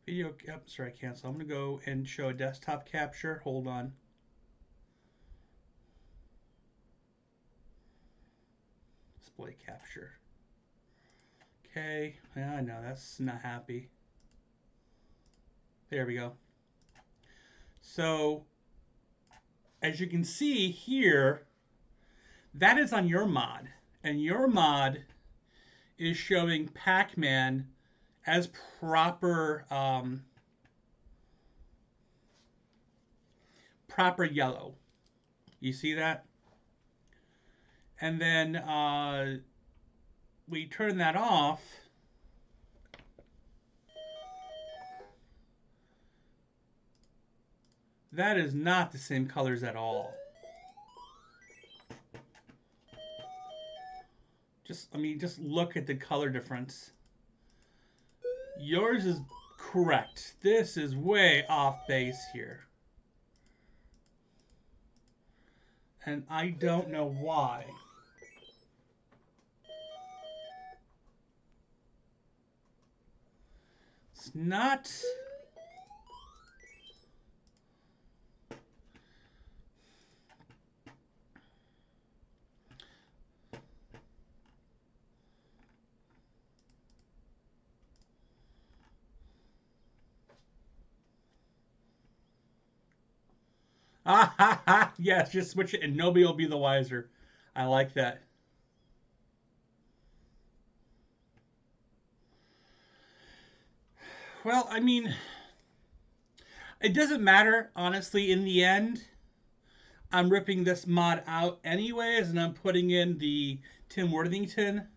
video. Yep, sorry, cancel. I'm going to go and show a desktop capture. Hold on. Display capture. Okay, yeah, I know that's not happy. There we go. So, as you can see here, that is on your mod, and your mod is showing Pac-Man as proper proper yellow. You see that? And then we turn that off. That is not the same colors at all. Just look at the color difference. Yours is correct. This is way off base here. And I don't know why. It's not... Ah ha ha! Yes, just switch it and nobody will be the wiser. I like that. Well, I mean, it doesn't matter, honestly, in the end. I'm ripping this mod out anyways, and I'm putting in the Tim Worthington.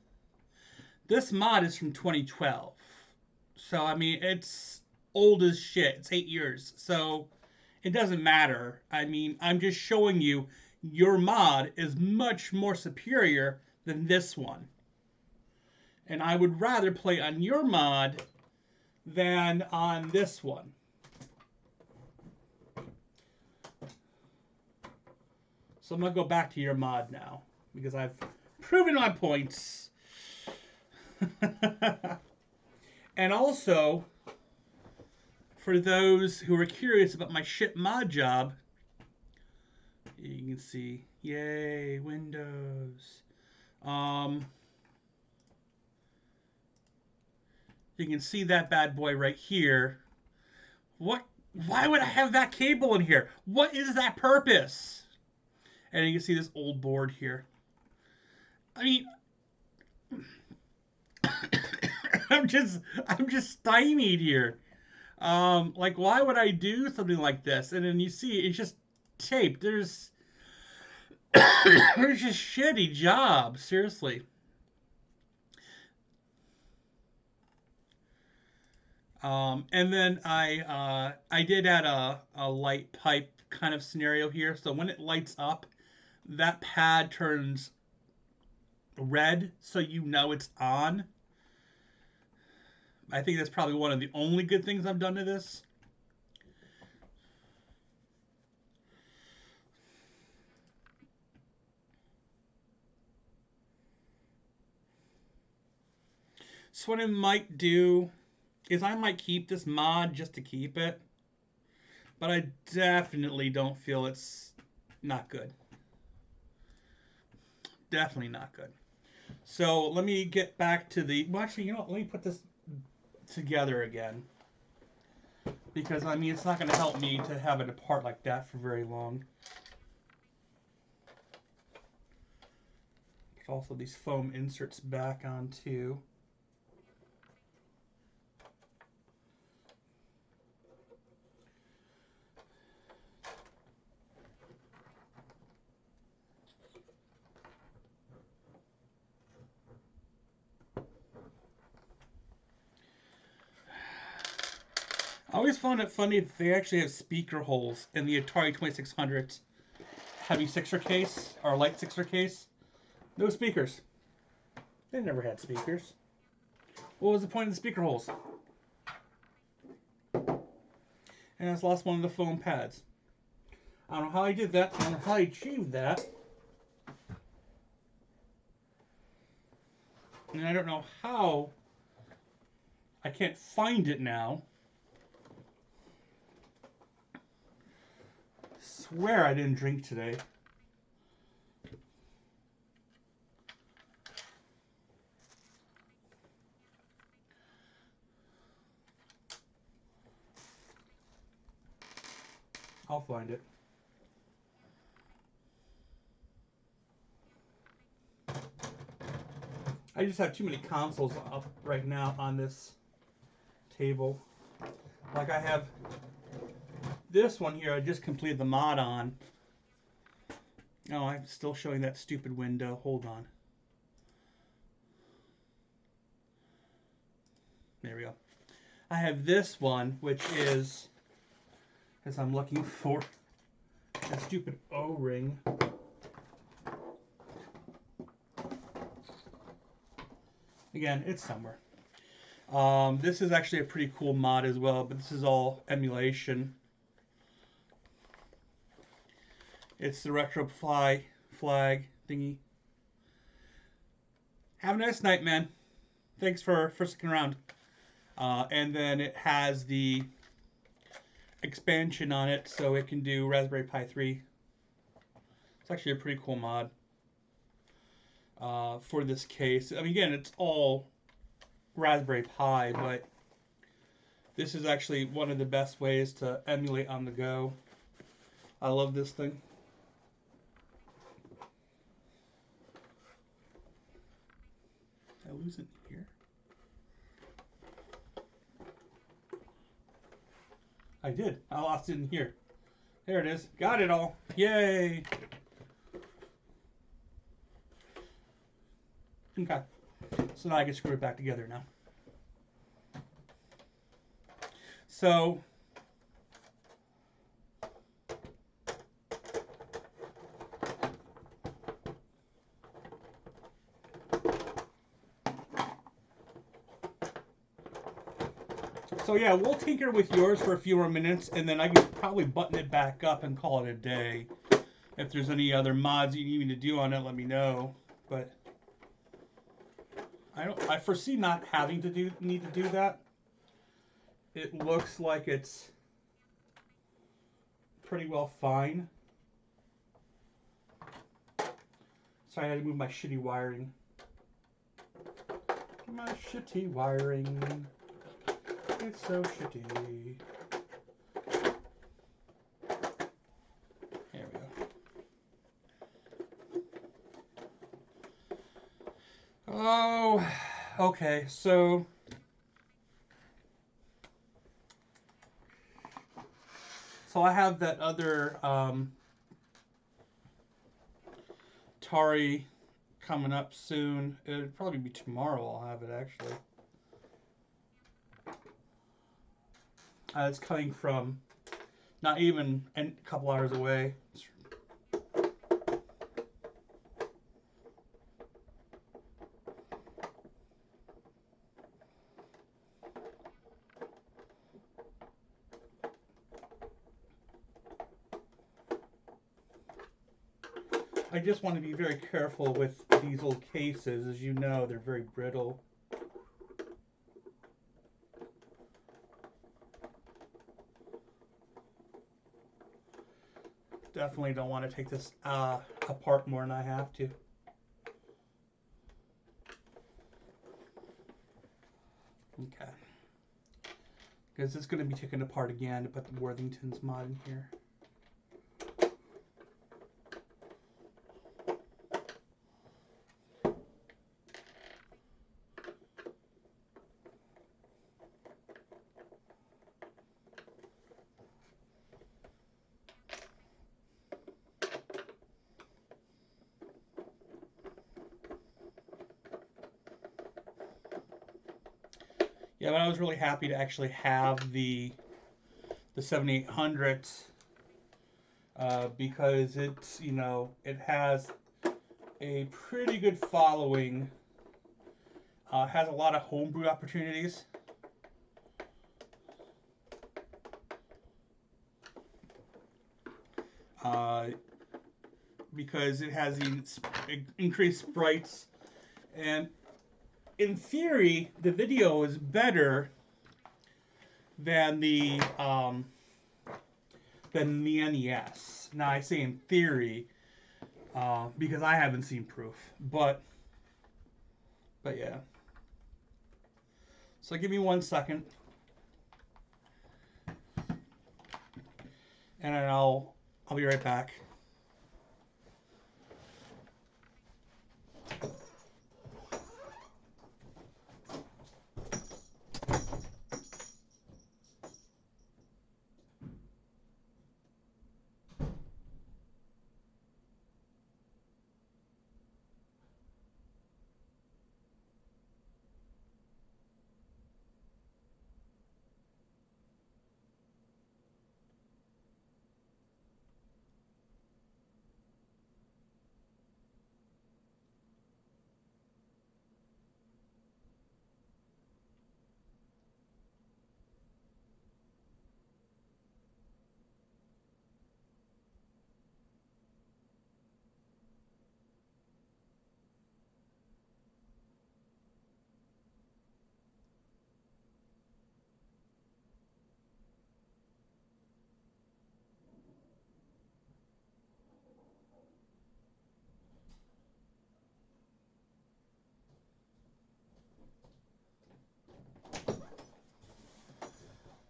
This mod is from 2012. So, I mean, it's old as shit. It's 8 years. So, it doesn't matter. I mean, I'm just showing you your mod is much more superior than this one. And I would rather play on your mod than on this one. So I'm going to go back to your mod now because I've proven my points. And also, for those who are curious about my shit mod job, you can see, yay, Windows. You can see that bad boy right here. What? Why would I have that cable in here? What is that purpose? And you can see this old board here. I mean, I'm just stymied here. Like, why would I do something like this? And then you see it's just taped. There's just shitty job, seriously. And then I did add a light pipe kind of scenario here. So when it lights up, that pad turns red, so you know it's on. I think that's probably one of the only good things I've done to this. So what I might do is I might keep this mod just to keep it. But I definitely don't feel it's not good. Definitely not good. So let me get back to the... Well, actually, you know what? Let me put this together again. Because, I mean, it's not going to help me to have it apart like that for very long. Put also these foam inserts back on, too. I always found it funny that they actually have speaker holes in the Atari 2600 heavy sixer case, or light sixer case. No speakers. They never had speakers. What was the point of the speaker holes? And I lost one of the foam pads. I don't know how I did that. I don't know how I achieved that. And I don't know how I can't find it now. I swear I didn't drink today. I'll find it. I just have too many consoles up right now on this table. Like I have this one here I just completed the mod on. Oh, I'm still showing that stupid window. Hold on. There we go. I have this one, which is, as I'm looking for, a stupid O-ring. Again, it's somewhere. This is actually a pretty cool mod as well, but this is all emulation. It's the retro flag thingy. Have a nice night, man. Thanks for sticking around. And then it has the expansion on it, so it can do Raspberry Pi 3. It's actually a pretty cool mod for this case. I mean, again, it's all Raspberry Pi, but this is actually one of the best ways to emulate on the go. I love this thing. Did I lose it here? I did. I lost it in here. There it is. Got it all. Yay! Okay. So now I can screw it back together now. So yeah, we'll tinker with yours for a few more minutes, and then I can probably button it back up and call it a day. If there's any other mods you need me to do on it, let me know. But I foresee not having to need to do that. It looks like it's pretty well fine. Sorry, I had to move my shitty wiring. My shitty wiring. It's so shitty. There we go. Oh, okay, so I have that other Atari coming up soon. It'll probably be tomorrow I'll have it, actually. It's coming from not even a couple hours away. I just want to be very careful with these old cases. As you know, they're very brittle. Definitely don't want to take this apart more than I have to. Okay. Because it's going to be taken apart again to put the Worthington's mod in here. Yeah, but I was really happy to actually have the 7800 because it's, you know, it has a pretty good following. Has a lot of homebrew opportunities. Because it has the increased sprites, and in theory, the video is better than the NES. Now I say in theory because I haven't seen proof, but yeah. So give me 1 second, and then I'll be right back.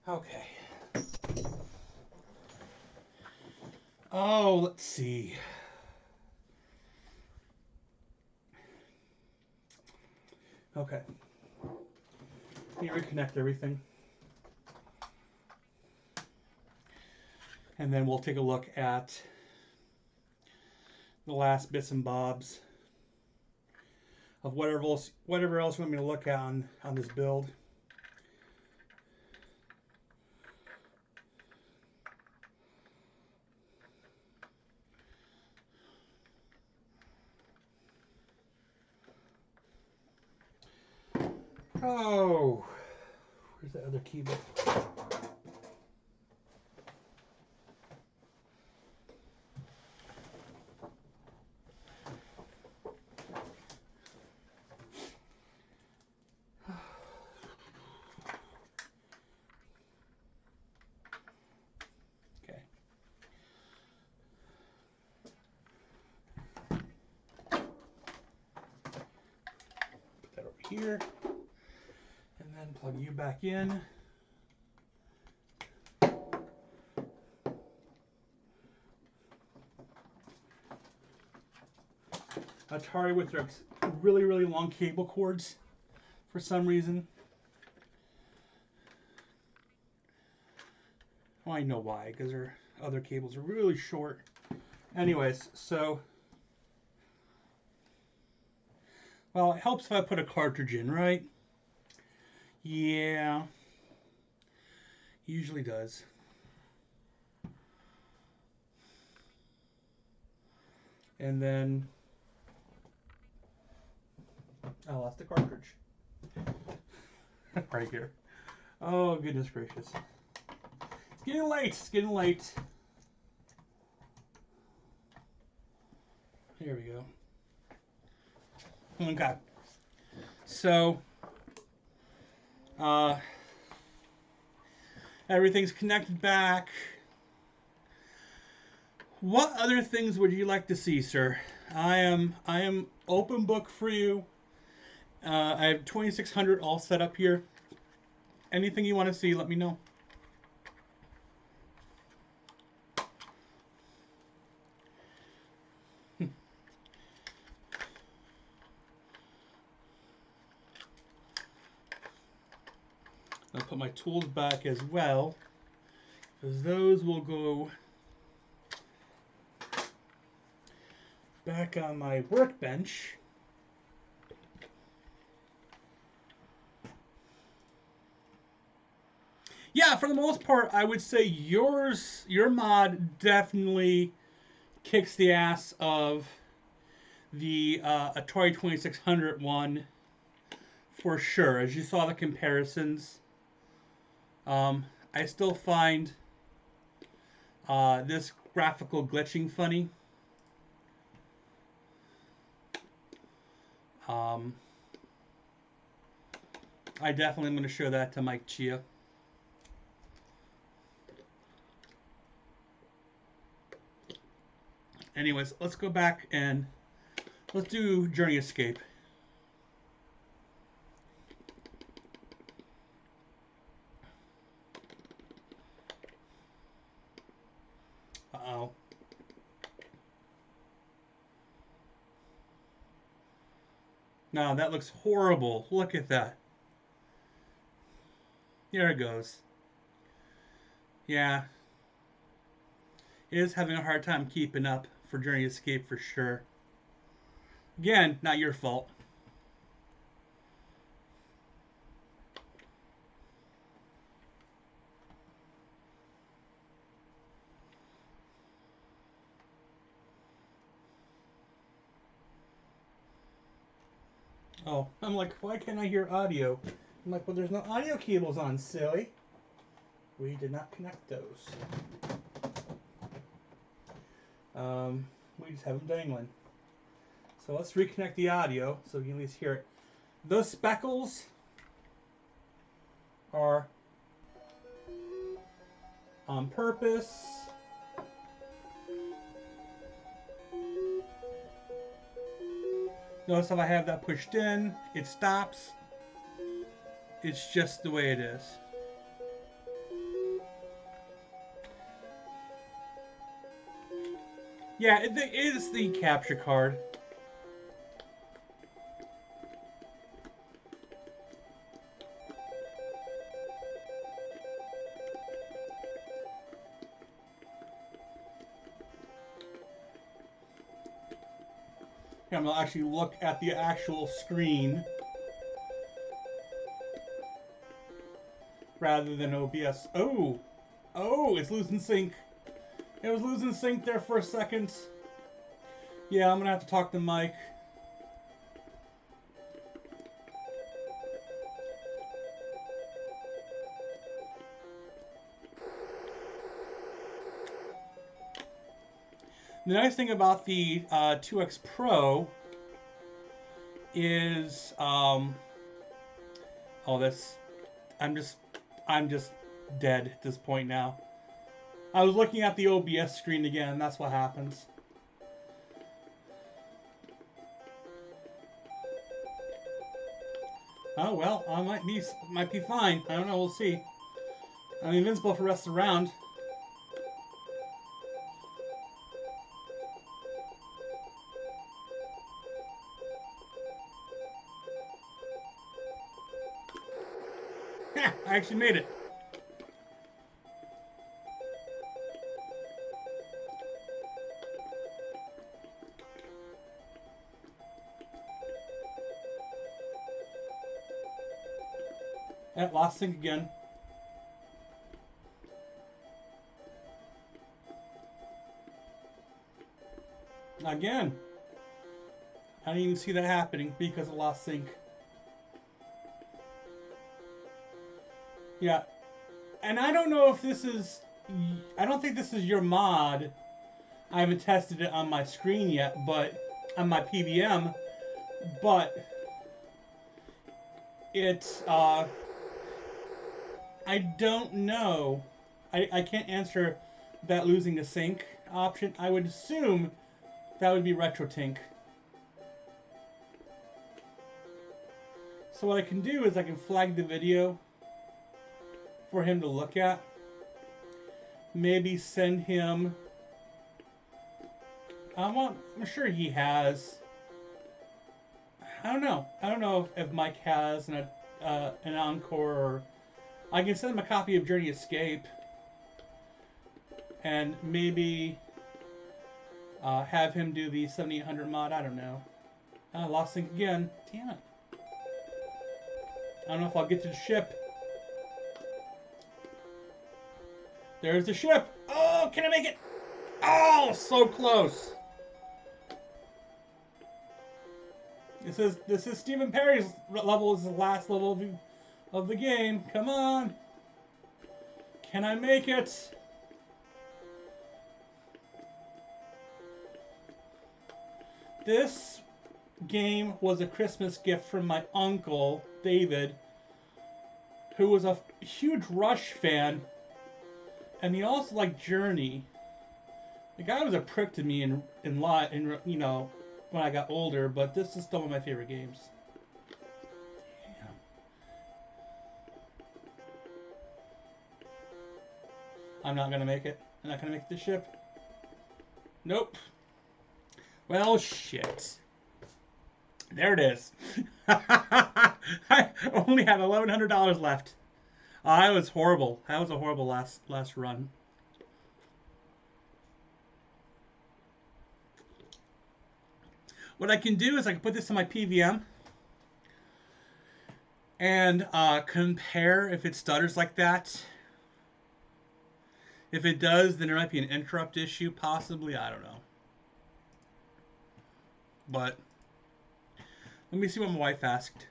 Okay. Oh, let's see. Okay. Let me reconnect everything. And then we'll take a look at the last bits and bobs of whatever else you want me to look at on this build. Oh, where's the other keyboard? Okay. Put that over here, and then plug you back in. Atari with their really, really long cable cords for some reason. Well, I know why, because their other cables are really short. Anyways, so... Well, it helps if I put a cartridge in, right? Yeah. Usually does. And then... I lost the cartridge. Right here. Oh, goodness gracious. It's getting late. It's getting late. Here we go. Okay. So, everything's connected back. What other things would you like to see, sir? I am open book for you. I have 2600 all set up here. Anything you want to see, let me know. I'll put my tools back as well, because those will go back on my workbench. Yeah, for the most part, I would say your mod definitely kicks the ass of the Atari 2600 one for sure. As you saw the comparisons, I still find this graphical glitching funny. I definitely am going to show that to Mike Chia. Anyways, let's go back and let's do Journey Escape. Uh-oh. No, that looks horrible. Look at that. There it goes. Yeah. It is having a hard time keeping up for Journey Escape for sure. Again, not your fault. Oh, I'm like, why can't I hear audio? I'm like, well, there's no audio cables on, silly. We did not connect those. We just have them dangling. So let's reconnect the audio so we can at least hear it. Those speckles are on purpose. Notice if I have that pushed in, it stops. It's just the way it is. Yeah, it is the capture card. Here, I'm gonna actually look at the actual screen rather than OBS. Oh, it's losing sync. It was losing sync there for a second. Yeah, I'm gonna have to talk to Mike. The nice thing about the 2X Pro is, oh, this, I'm just dead at this point now. I was looking at the OBS screen again, and that's what happens. Oh well, I might be fine. I don't know. We'll see. I'm invincible for the rest of the round. I actually made it. Lost sync again. Again. I didn't even see that happening because of lost sync. Yeah. And I don't know if this is... I don't think this is your mod. I haven't tested it on my screen yet, but... on my PVM. But... it's... I don't know. I can't answer that losing the sync option. I would assume that would be RetroTink. So what I can do is I can flag the video for him to look at. Maybe send him... I'm sure he has... I don't know. I don't know if Mike has an Encore or... I can send him a copy of Journey Escape. And maybe have him do the 7800 mod. I don't know. Lost sync again. Damn it. I don't know if I'll get to the ship. There's the ship. Oh, can I make it? Oh, so close. This is Stephen Perry's level. This is the last level of the game. Come on. Can I make it? This game was a Christmas gift from my uncle, David, who was a huge Rush fan, and he also liked Journey. The guy was a prick to me in you know, when I got older, but this is still one of my favorite games. Damn. I'm not gonna make it. I'm not gonna make the ship. Nope. Well, shit. There it is. I only had $1,100 left. That was horrible. That was a horrible last run. What I can do is I can put this on my PVM and compare if it stutters like that. If it does, then there might be an interrupt issue, possibly. I don't know. But let me see what my wife asked.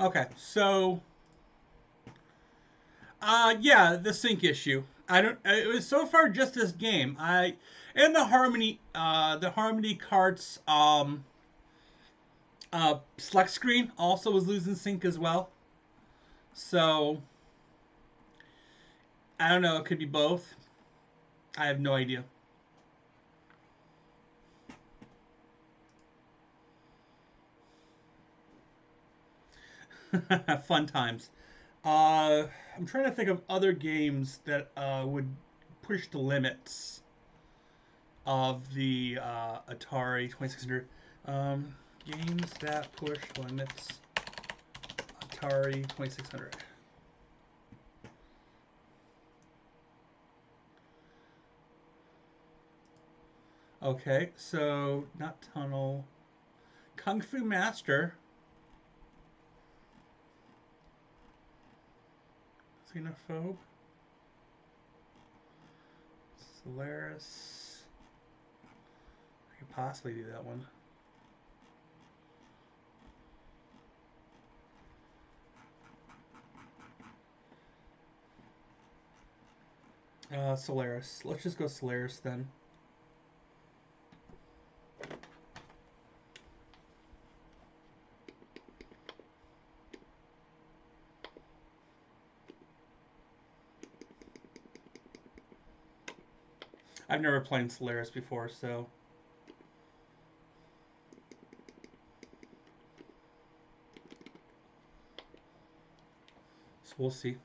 Okay, so yeah, the sync issue. It was so far just this game. And the Harmony carts select screen also was losing sync as well. So I don't know. It could be both. I have no idea. Fun times. I'm trying to think of other games that would push the limits of the Atari 2600. Games that push limits Atari 2600. Okay, so not Tunnel. Kung Fu Master. Xenophobe. Solaris. I could possibly do that one. Solaris. Let's just go Solaris then. I've never played Solaris before, so we'll see.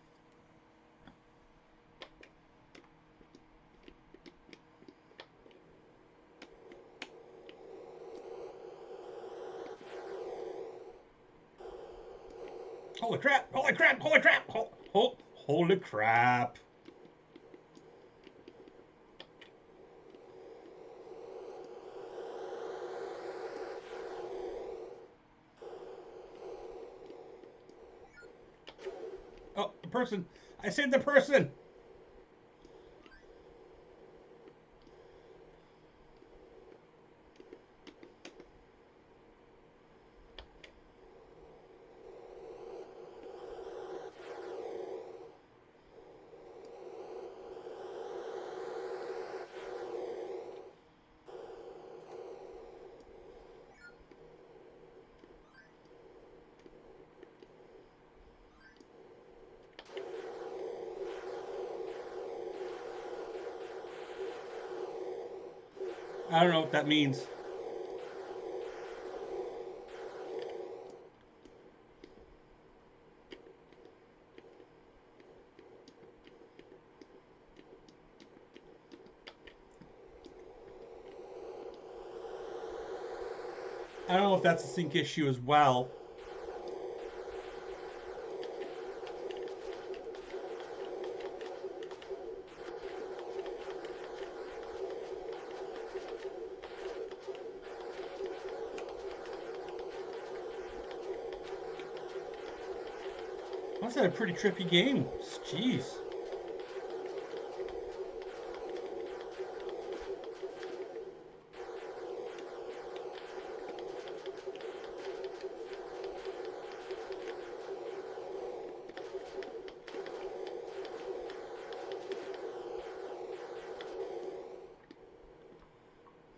Holy crap! Holy crap! Holy crap! Holy crap! Oh, the person! I saved the person! I don't know what that means. I don't know if that's a sync issue as well. That's a pretty trippy game. Jeez.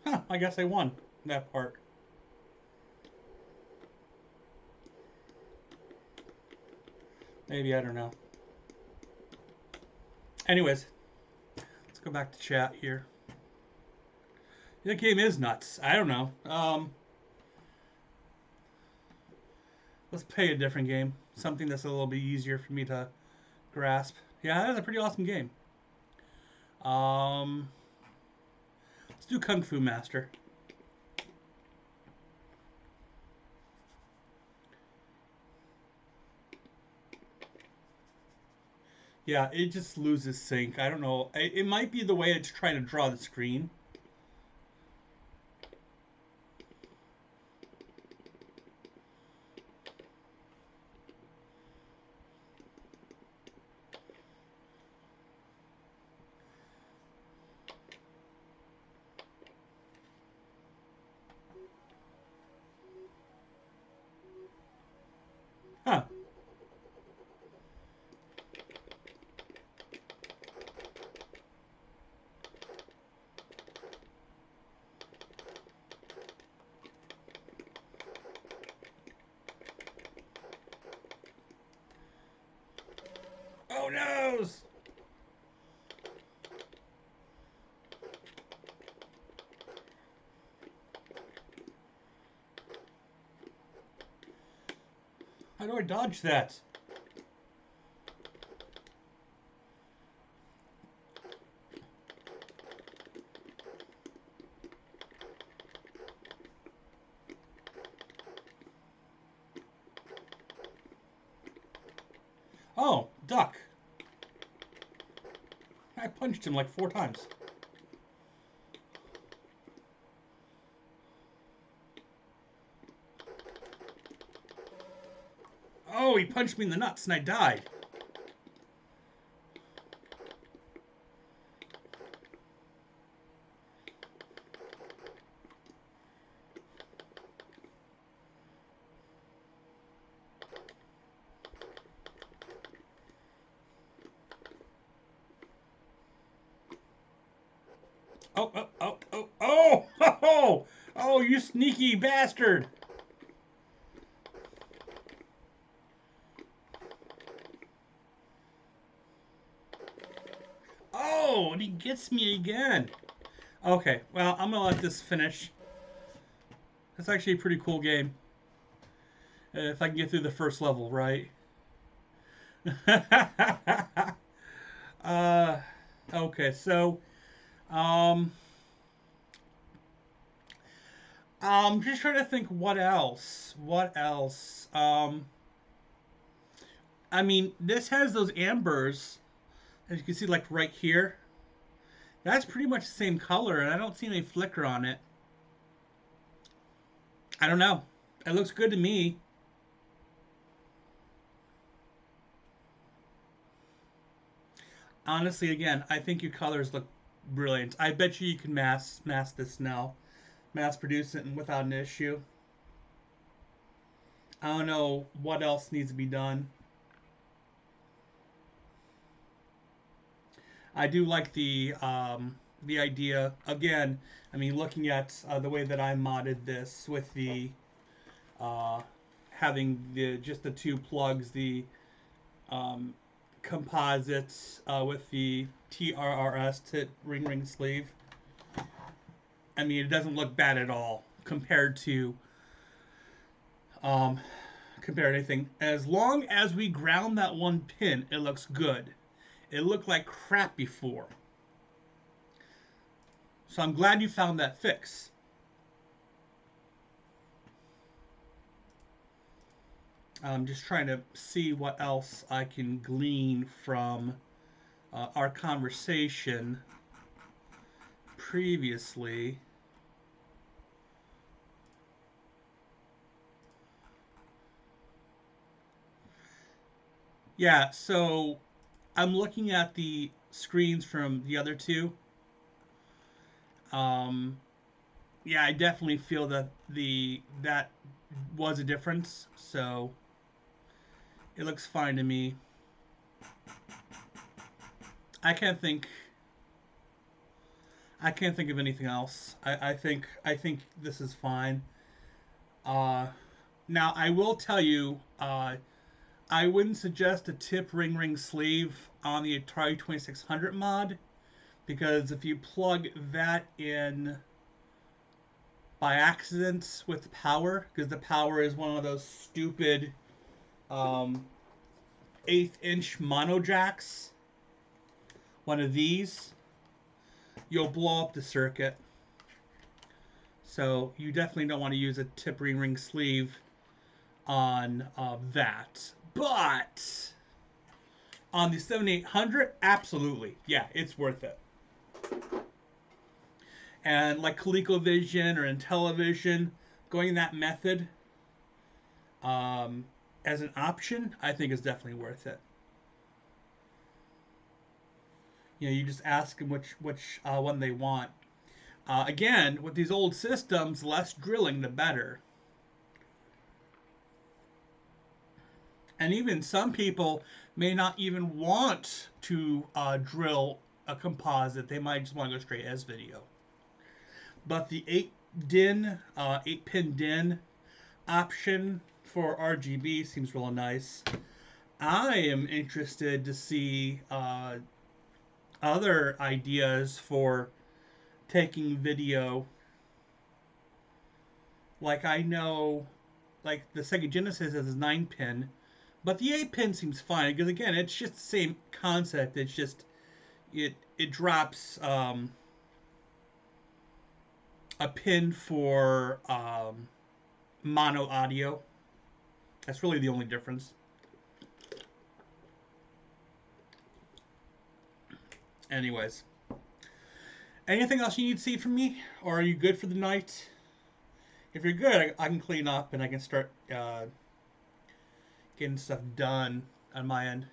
Huh, I guess I won that part. Maybe, I don't know. Anyways, let's go back to chat here. That game is nuts. I don't know. Let's play a different game. Something that's a little bit easier for me to grasp. Yeah, that's a pretty awesome game. Let's do Kung Fu Master. Yeah, it just loses sync. I don't know. It might be the way it's trying to draw the screen. Huh. Oh, noes! How do I dodge that? Oh, duck. I punched him like 4 times. Oh, he punched me in the nuts and I died. Oh, oh, oh, oh, oh, oh, oh, you sneaky bastard. Oh, and he gets me again. Okay, well, I'm gonna let this finish. That's actually a pretty cool game. If I can get through the first level, right? uh, okay, so, um, I'm just trying to think what else. What else? I mean, this has those ambers, as you can see, like right here. That's pretty much the same color, and I don't see any flicker on it. I don't know. It looks good to me. Honestly, again, I think your colors look brilliant. I bet you can mass this now, mass produce it without an issue. I don't know what else needs to be done. I do like the idea again. I mean, looking at the way that I modded this with the uh, having the just the two plugs, the um, composites with the TRRS tip ring sleeve. I mean, it doesn't look bad at all um, compared to anything. As long as we ground that one pin, it looks good. It looked like crap before. So I'm glad you found that fix. I'm just trying to see what else I can glean from our conversation previously. Yeah, so I'm looking at the screens from the other two. Um, yeah, I definitely feel that that was a difference. So it looks fine to me. I can't think. I can't think of anything else. I think this is fine. Uh, Now I will tell you, I wouldn't suggest a tip ring sleeve on the Atari 2600 mod because if you plug that in by accident with the power, because the power is one of those stupid um, eighth-inch mono jacks, one of these, you'll blow up the circuit. So you definitely don't want to use a tip ring sleeve on that. But on the 7800, absolutely, yeah, it's worth it. And like ColecoVision or Intellivision, going that method um, as an option, I think is definitely worth it. You know, you just ask them which one they want. Again, with these old systems, less drilling the better. And even some people may not even want to drill a composite. They might just want to go straight as video. But the 8 pin DIN option for RGB seems real nice. I am interested to see other ideas for taking video. Like I know like the Sega Genesis has a 9-pin, but the 8-pin seems fine because again, it's just the same concept. It's just it drops a pin for mono audio. That's really the only difference. Anyways, anything else you need to see from me, or are you good for the night? If you're good, I can clean up and I can start getting stuff done on my end.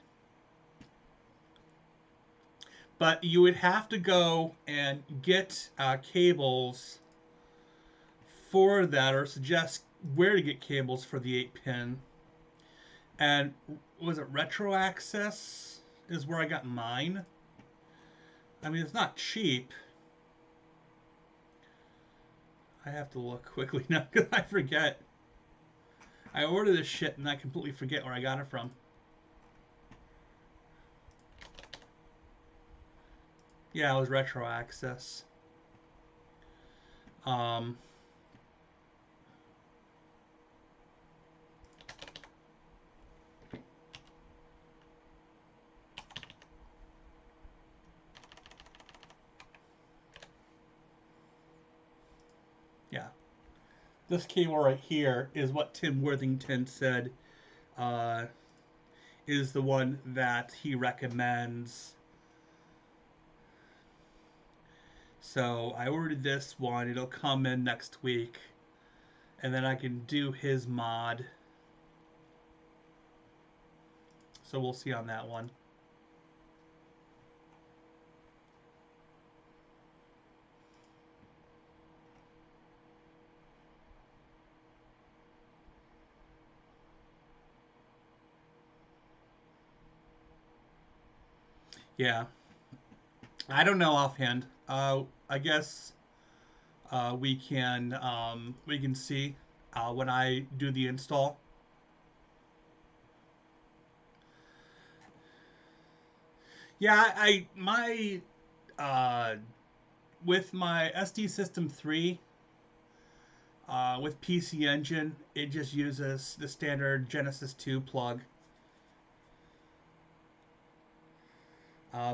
But you would have to go and get cables for that, or suggest where to get cables for the 8-pin. And was it Retro Access is where I got mine? I mean, it's not cheap. I have to look quickly now because I forget. I ordered this shit and I completely forget where I got it from. Yeah, it was Retro Access. Yeah. This cable right here is what Tim Worthington said is the one that he recommends. So I ordered this one. It'll come in next week. And then I can do his mod. So we'll see on that one. Yeah. I don't know offhand. I guess we can see when I do the install. Yeah, I my uh, with my SD System 3 with PC Engine, it just uses the standard Genesis 2 plug.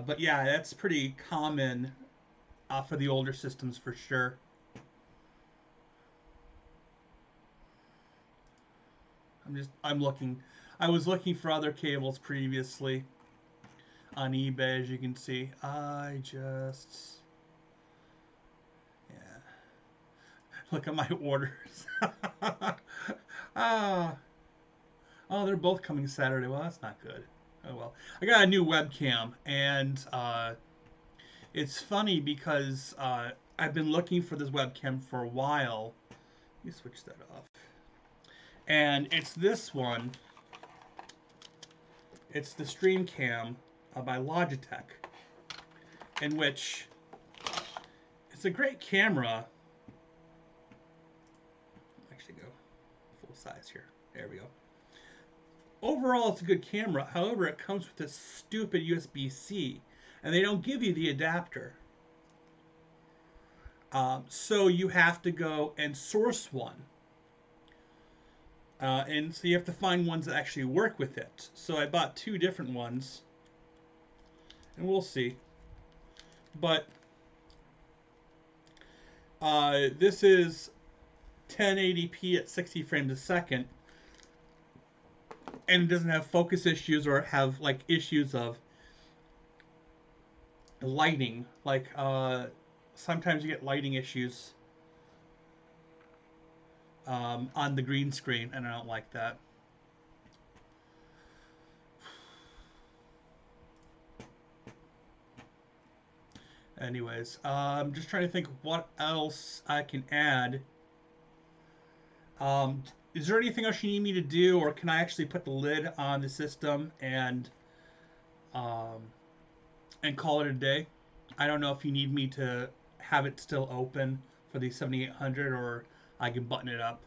But yeah, that's pretty common for the older systems for sure. I'm looking. I was looking for other cables previously on eBay, as you can see. Yeah. Look at my orders. ah, oh, they're both coming Saturday. Well, that's not good. Oh well. I got a new webcam, and it's funny because I've been looking for this webcam for a while. Let me switch that off. And it's this one. It's the Streamcam by Logitech, in which it's a great camera. Actually, go full size here. There we go. Overall, it's a good camera. However, it comes with this stupid USB-C, and they don't give you the adapter. So you have to go and source one. And so you have to find ones that actually work with it. So I bought two different ones, and we'll see. But this is 1080p at 60 frames a second, and it doesn't have focus issues or have like issues of lighting. Like sometimes you get lighting issues on the green screen, and I don't like that. Anyways, I'm just trying to think what else I can add. Is there anything else you need me to do, or can I actually put the lid on the system um, and call it a day? I don't know if you need me to have it still open for the 7800, or I can button it up.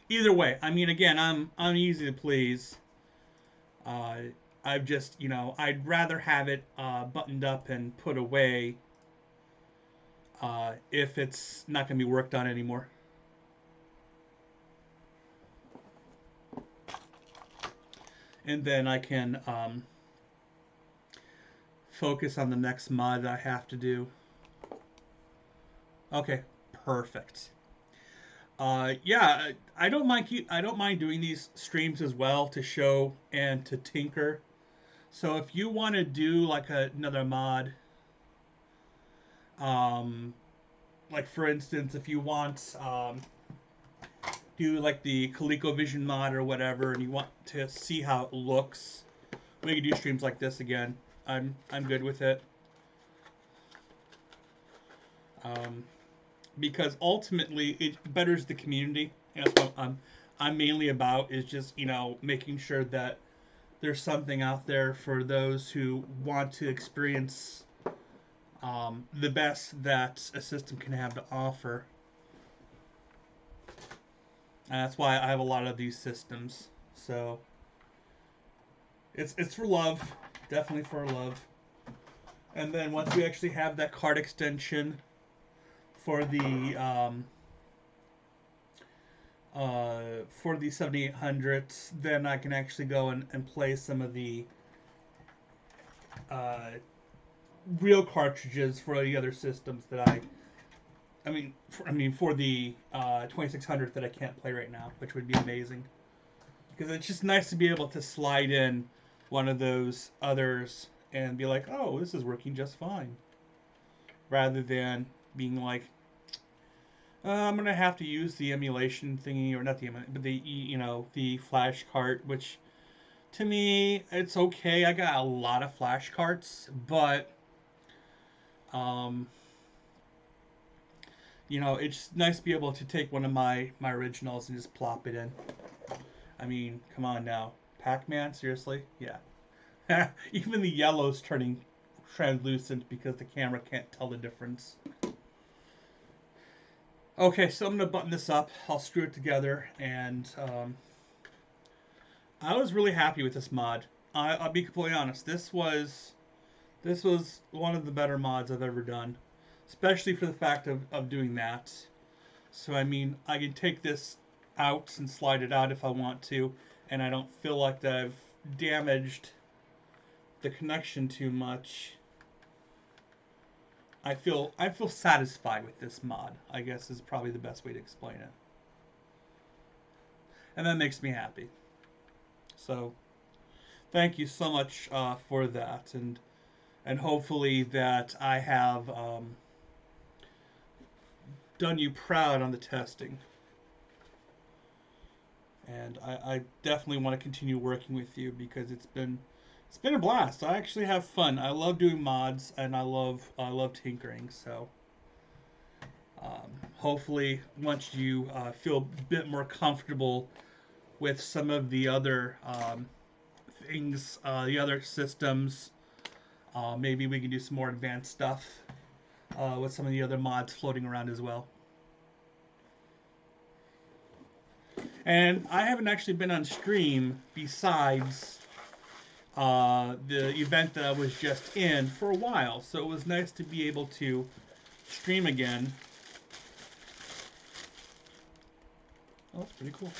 Either way, I mean, again, I'm easy to please. Uh, I've just, I'd rather have it buttoned up and put away if it's not going to be worked on anymore. and then I can focus on the next mod that I have to do. Okay, perfect. Yeah, I don't mind doing these streams as well to show and to tinker. So if you want to do like another mod, um, like for instance, if you want do like the ColecoVision mod or whatever, and you want to see how it looks, we can do streams like this again. I'm good with it. Um, because ultimately it betters the community. And that's what I'm mainly about is just making sure that there's something out there for those who want to experience the best that a system can have to offer. And that's why I have a lot of these systems. So it's for love, definitely for love. And then once we actually have that card extension for the 7800s, then I can actually go and play some of the uh, real cartridges for the other systems that for the 2600 that I can't play right now, which would be amazing. Because it's just nice to be able to slide in one of those others and be like, oh, this is working just fine. Rather than being like, I'm gonna have to use the emulation thingy, or not the emulation, but the flash cart, which to me it's okay. I got a lot of flash carts, but um, it's nice to be able to take one of my originals and just plop it in. I mean, come on now, Pac-Man, seriously? Yeah. Even the yellow's turning translucent because the camera can't tell the difference. Okay, so I'm gonna button this up. I'll screw it together, and I was really happy with this mod. I'll be completely honest. This was one of the better mods I've ever done, especially for the fact of doing that. So I mean, I can take this out and slide it out if I want to, and I don't feel like that I've damaged the connection too much. I feel satisfied with this mod, I guess is probably the best way to explain it. And that makes me happy. So thank you so much for that, and hopefully that I have done you proud on the testing. And I definitely want to continue working with you because it's been a blast. I actually have fun. I love doing mods and I love tinkering. So hopefully once you feel a bit more comfortable with some of the other things, the other systems, maybe we can do some more advanced stuff with some of the other mods floating around as well. And I haven't actually been on stream besides the event that I was just in for a while, so it was nice to be able to stream again. Oh, that's pretty cool.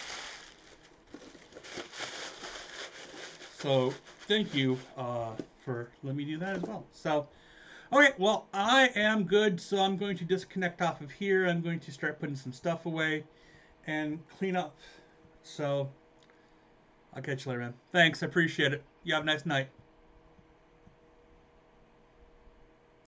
So thank you for letting me do that as well. So, okay, well, I am good, so I'm going to disconnect off of here. I'm going to start putting some stuff away and clean up. So, I'll catch you later, man. Thanks, I appreciate it. You have a nice night.